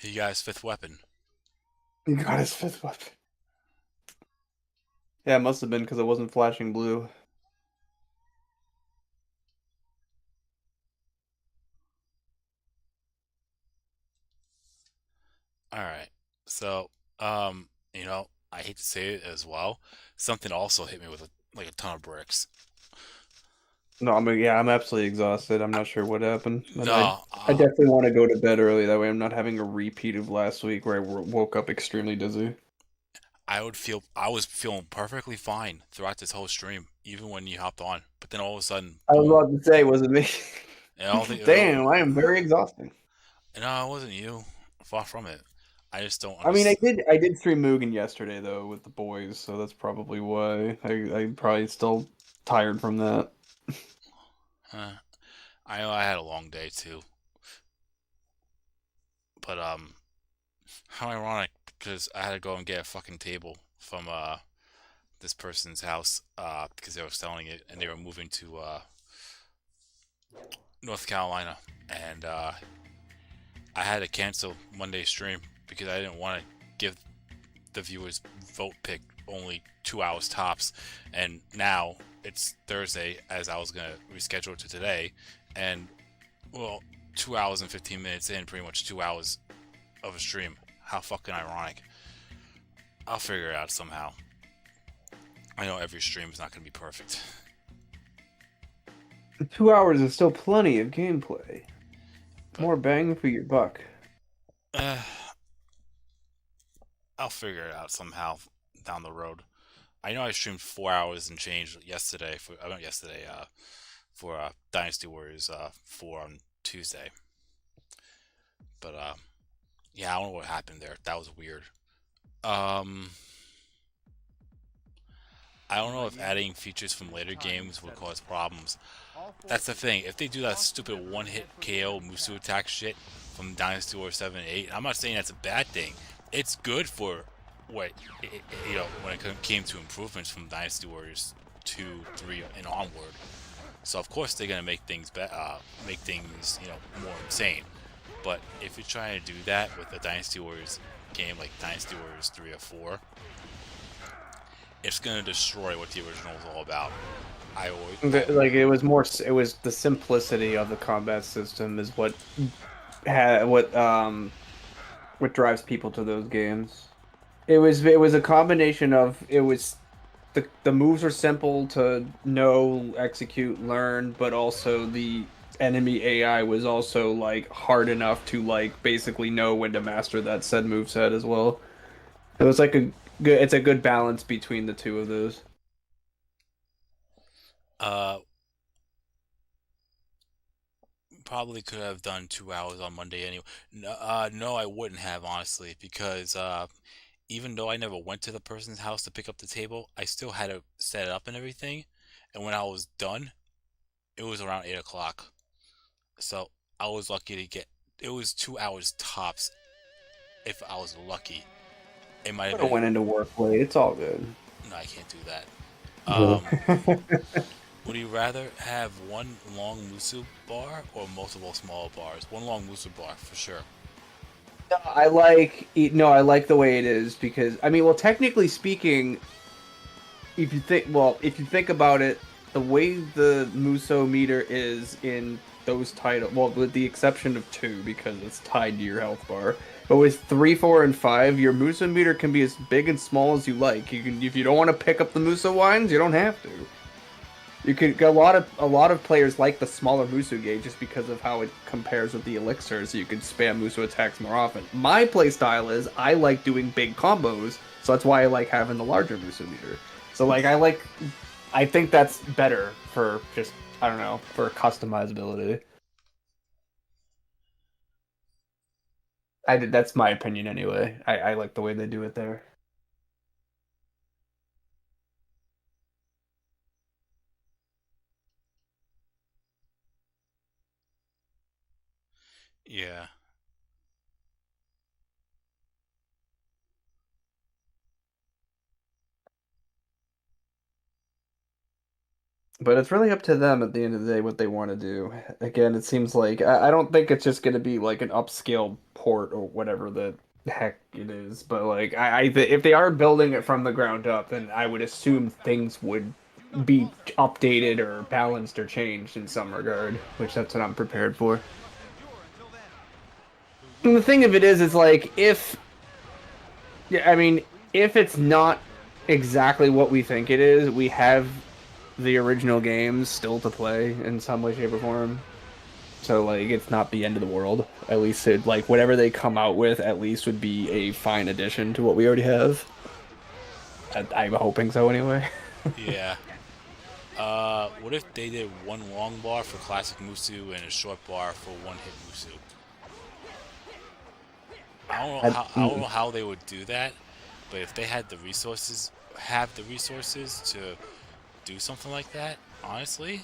He got his fifth weapon. He got his fifth weapon. Yeah, it must have been because it wasn't flashing blue. All right. So, I hate to say it as well. Something also hit me with like a ton of bricks. No, I'm absolutely exhausted. I'm not sure what happened, but No, I definitely want to go to bed early. That way, I'm not having a repeat of last week where I woke up extremely dizzy. I was feeling perfectly fine throughout this whole stream, even when you hopped on. But then all of a sudden, I was boom, about to say, was it me? and all the Damn, I am very exhausting. no, it wasn't you. Far from it. I just don't I mean, understand. I did stream Mugen yesterday though with the boys, so that's probably why I'm probably still tired from that. I know I had a long day too, but how ironic because I had to go and get a fucking table from this person's house because they were selling it and they were moving to North Carolina, and I had to cancel Monday's stream because I didn't want to give the viewers vote pick only 2 hours tops, and now it's Thursday as I was gonna reschedule it to today, and well, 2 hours and 15 minutes in, pretty much 2 hours of a stream. How fucking ironic. I'll figure it out somehow. I know every stream is not gonna be perfect. 2 hours is still plenty of gameplay. More bang for your buck. I'll figure it out somehow down the road. I know I streamed 4 hours and change yesterday for Dynasty Warriors 4 on Tuesday. But yeah, I don't know what happened there. That was weird. I don't know if adding features from later games would cause problems. That's the thing. If they do that stupid one-hit KO Musu attack shit from Dynasty Warriors 7 and 8, I'm not saying that's a bad thing. It's good for what, when it came to improvements from Dynasty Warriors 2, 3, and onward. So of course they're gonna make things more insane. But if you're trying to do that with a Dynasty Warriors game like Dynasty Warriors 3 or 4, it's gonna destroy what the original was all about. It was the simplicity of the combat system is what drives people to those games. It was a combination of the moves are simple to know, execute, learn, but also the enemy AI was also like hard enough to like basically know when to master that said moveset as well. It was like it's a good balance between the two of those. Probably could have done 2 hours on Monday anyway. No, I wouldn't have honestly because even though I never went to the person's house to pick up the table, I still had to set it up and everything. And when I was done, it was around 8 o'clock. So I was lucky to get. It was 2 hours tops. If I was lucky, it might have been. Went into work late. It's all good. No, I can't do that. Would you rather have one long musu bar or multiple small bars? One long musu bar for sure. I like the way it is because technically speaking, if you think about it, the way the Muso meter is in those titles, well, with the exception of 2 because it's tied to your health bar, but with 3, 4, and 5, your Muso meter can be as big and small as you like. You can, if you don't want to pick up the Muso wines, you don't have to. You could a lot of players like the smaller Musu gauge just because of how it compares with the elixir, so you can spam Musu attacks more often. My playstyle is I like doing big combos, so that's why I like having the larger Musu meter. So I think that's better for just for customizability. That's my opinion anyway. I like the way they do it there. Yeah. But it's really up to them at the end of the day what they want to do. Again, it seems like I don't think it's just going to be like an upscale port or whatever the heck it is. But like if they are building it from the ground up, then I would assume things would be updated or balanced or changed in some regard, which that's what I'm prepared for. And the thing of it is like if yeah, I mean, if it's not exactly what we think it is, we have the original games still to play in some way, shape, or form. So like, it's not the end of the world. At least it like whatever they come out with, at least would be a fine addition to what we already have. I'm hoping so anyway. Yeah. What if they did one long bar for classic Musu and a short bar for one hit Musu? I don't know how they would do that, but if they had the resources, to do something like that, honestly,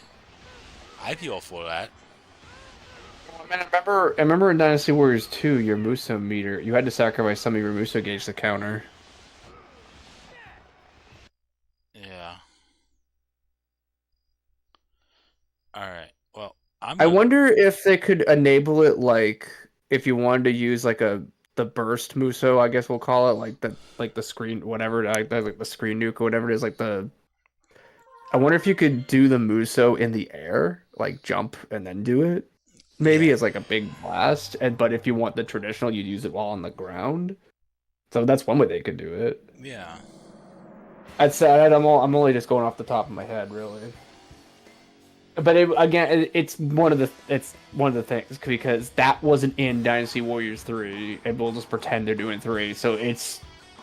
I'd be all for that. Man, I remember in Dynasty Warriors 2, your Muso meter, you had to sacrifice some of your Muso gauge to counter. Yeah. Alright. Well, I wonder if they could enable it like if you wanted to use like the burst Muso, I guess we'll call it, like the screen whatever, like the screen nuke or whatever it is, like the I wonder if you could do the Muso in the air, like jump and then do it. Maybe Yeah. as like a big blast, but if you want the traditional, you'd use it while on the ground. So that's one way they could do it. Yeah. I'd say I'm only just going off the top of my head, really. But it's one of the things because that wasn't in Dynasty Warriors 3, and we'll just pretend they're doing 3. So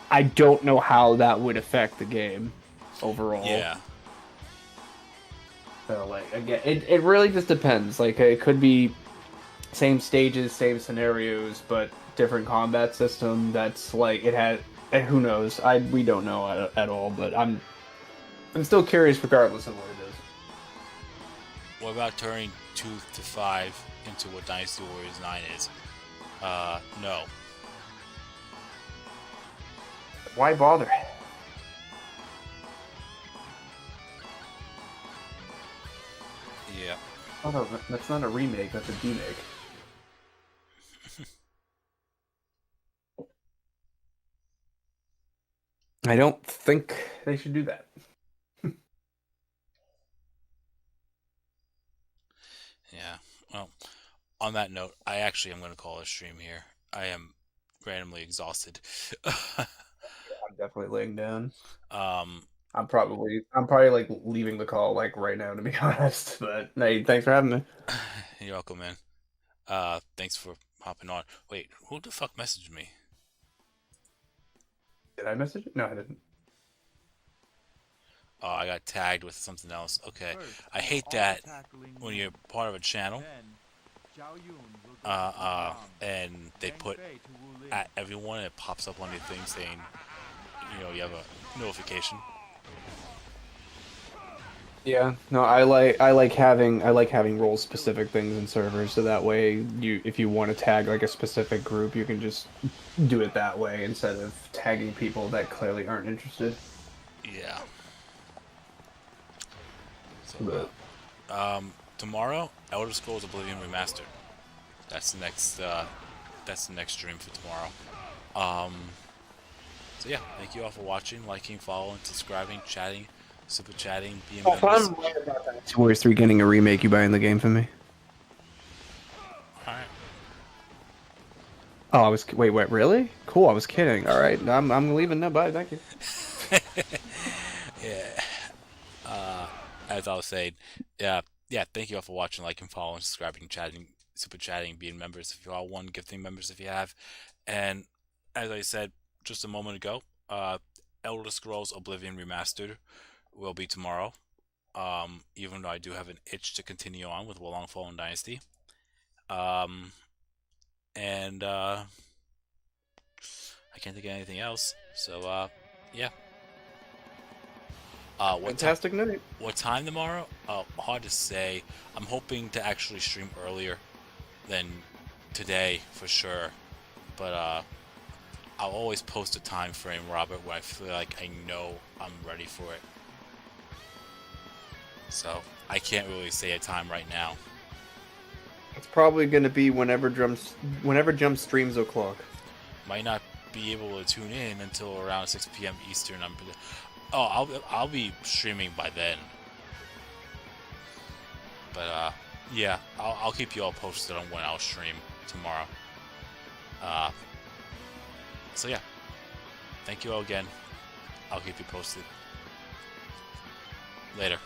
I don't know how that would affect the game overall. Yeah. So like again, it really just depends. Like it could be same stages, same scenarios, but different combat system. That's like it had. And who knows? We don't know at all. But I'm still curious, regardless of what it is. What about turning 2 to 5 into what Dynasty Warriors 9 is? No. Why bother? Yeah. Oh no, that's not a remake. That's a demake. I don't think they should do that. Yeah. Well, on that note, I actually am going to call a stream here. I am randomly exhausted. I'm definitely laying down. Um, I'm probably like leaving the call like right now, to be honest. But hey, thanks for having me. You're welcome, man. Thanks for hopping on. Wait, who the fuck messaged me? Did I message it? No, I didn't. Oh, I got tagged with something else. Okay. I hate that when you're part of a channel, and they put at everyone and it pops up on your thing saying, you have a notification. Yeah, no, I like having role specific things in servers, so that way if you want to tag like a specific group, you can just do it that way instead of tagging people that clearly aren't interested. Yeah. So, tomorrow, Elder Scrolls Oblivion Remastered. That's the next stream for tomorrow. So yeah, thank you all for watching, liking, following, subscribing, chatting, super chatting, being members. I'm right about that. Warriors 3 getting a remake. You buying the game for me? Alright. Oh, wait, really? Cool, I was kidding. All right, I'm leaving now. Bye, thank you. Yeah. As I was saying, yeah, thank you all for watching, liking, following, subscribing, chatting, super chatting, being members if you are one, gifting members if you have. And as I said just a moment ago, Elder Scrolls Oblivion Remastered will be tomorrow. Even though I do have an itch to continue on with Wolong Fallen Dynasty. I can't think of anything else. So, yeah. Fantastic night. What time tomorrow? Hard to say. I'm hoping to actually stream earlier than today for sure. But I'll always post a time frame, Robert, where I feel like I know I'm ready for it. So I can't really say a time right now. It's probably going to be whenever Jump streams o'clock. Might not be able to tune in until around 6 p.m. Eastern. I'll be streaming by then. But yeah, I'll keep you all posted on when I'll stream tomorrow. So yeah, thank you all again. I'll keep you posted. Later.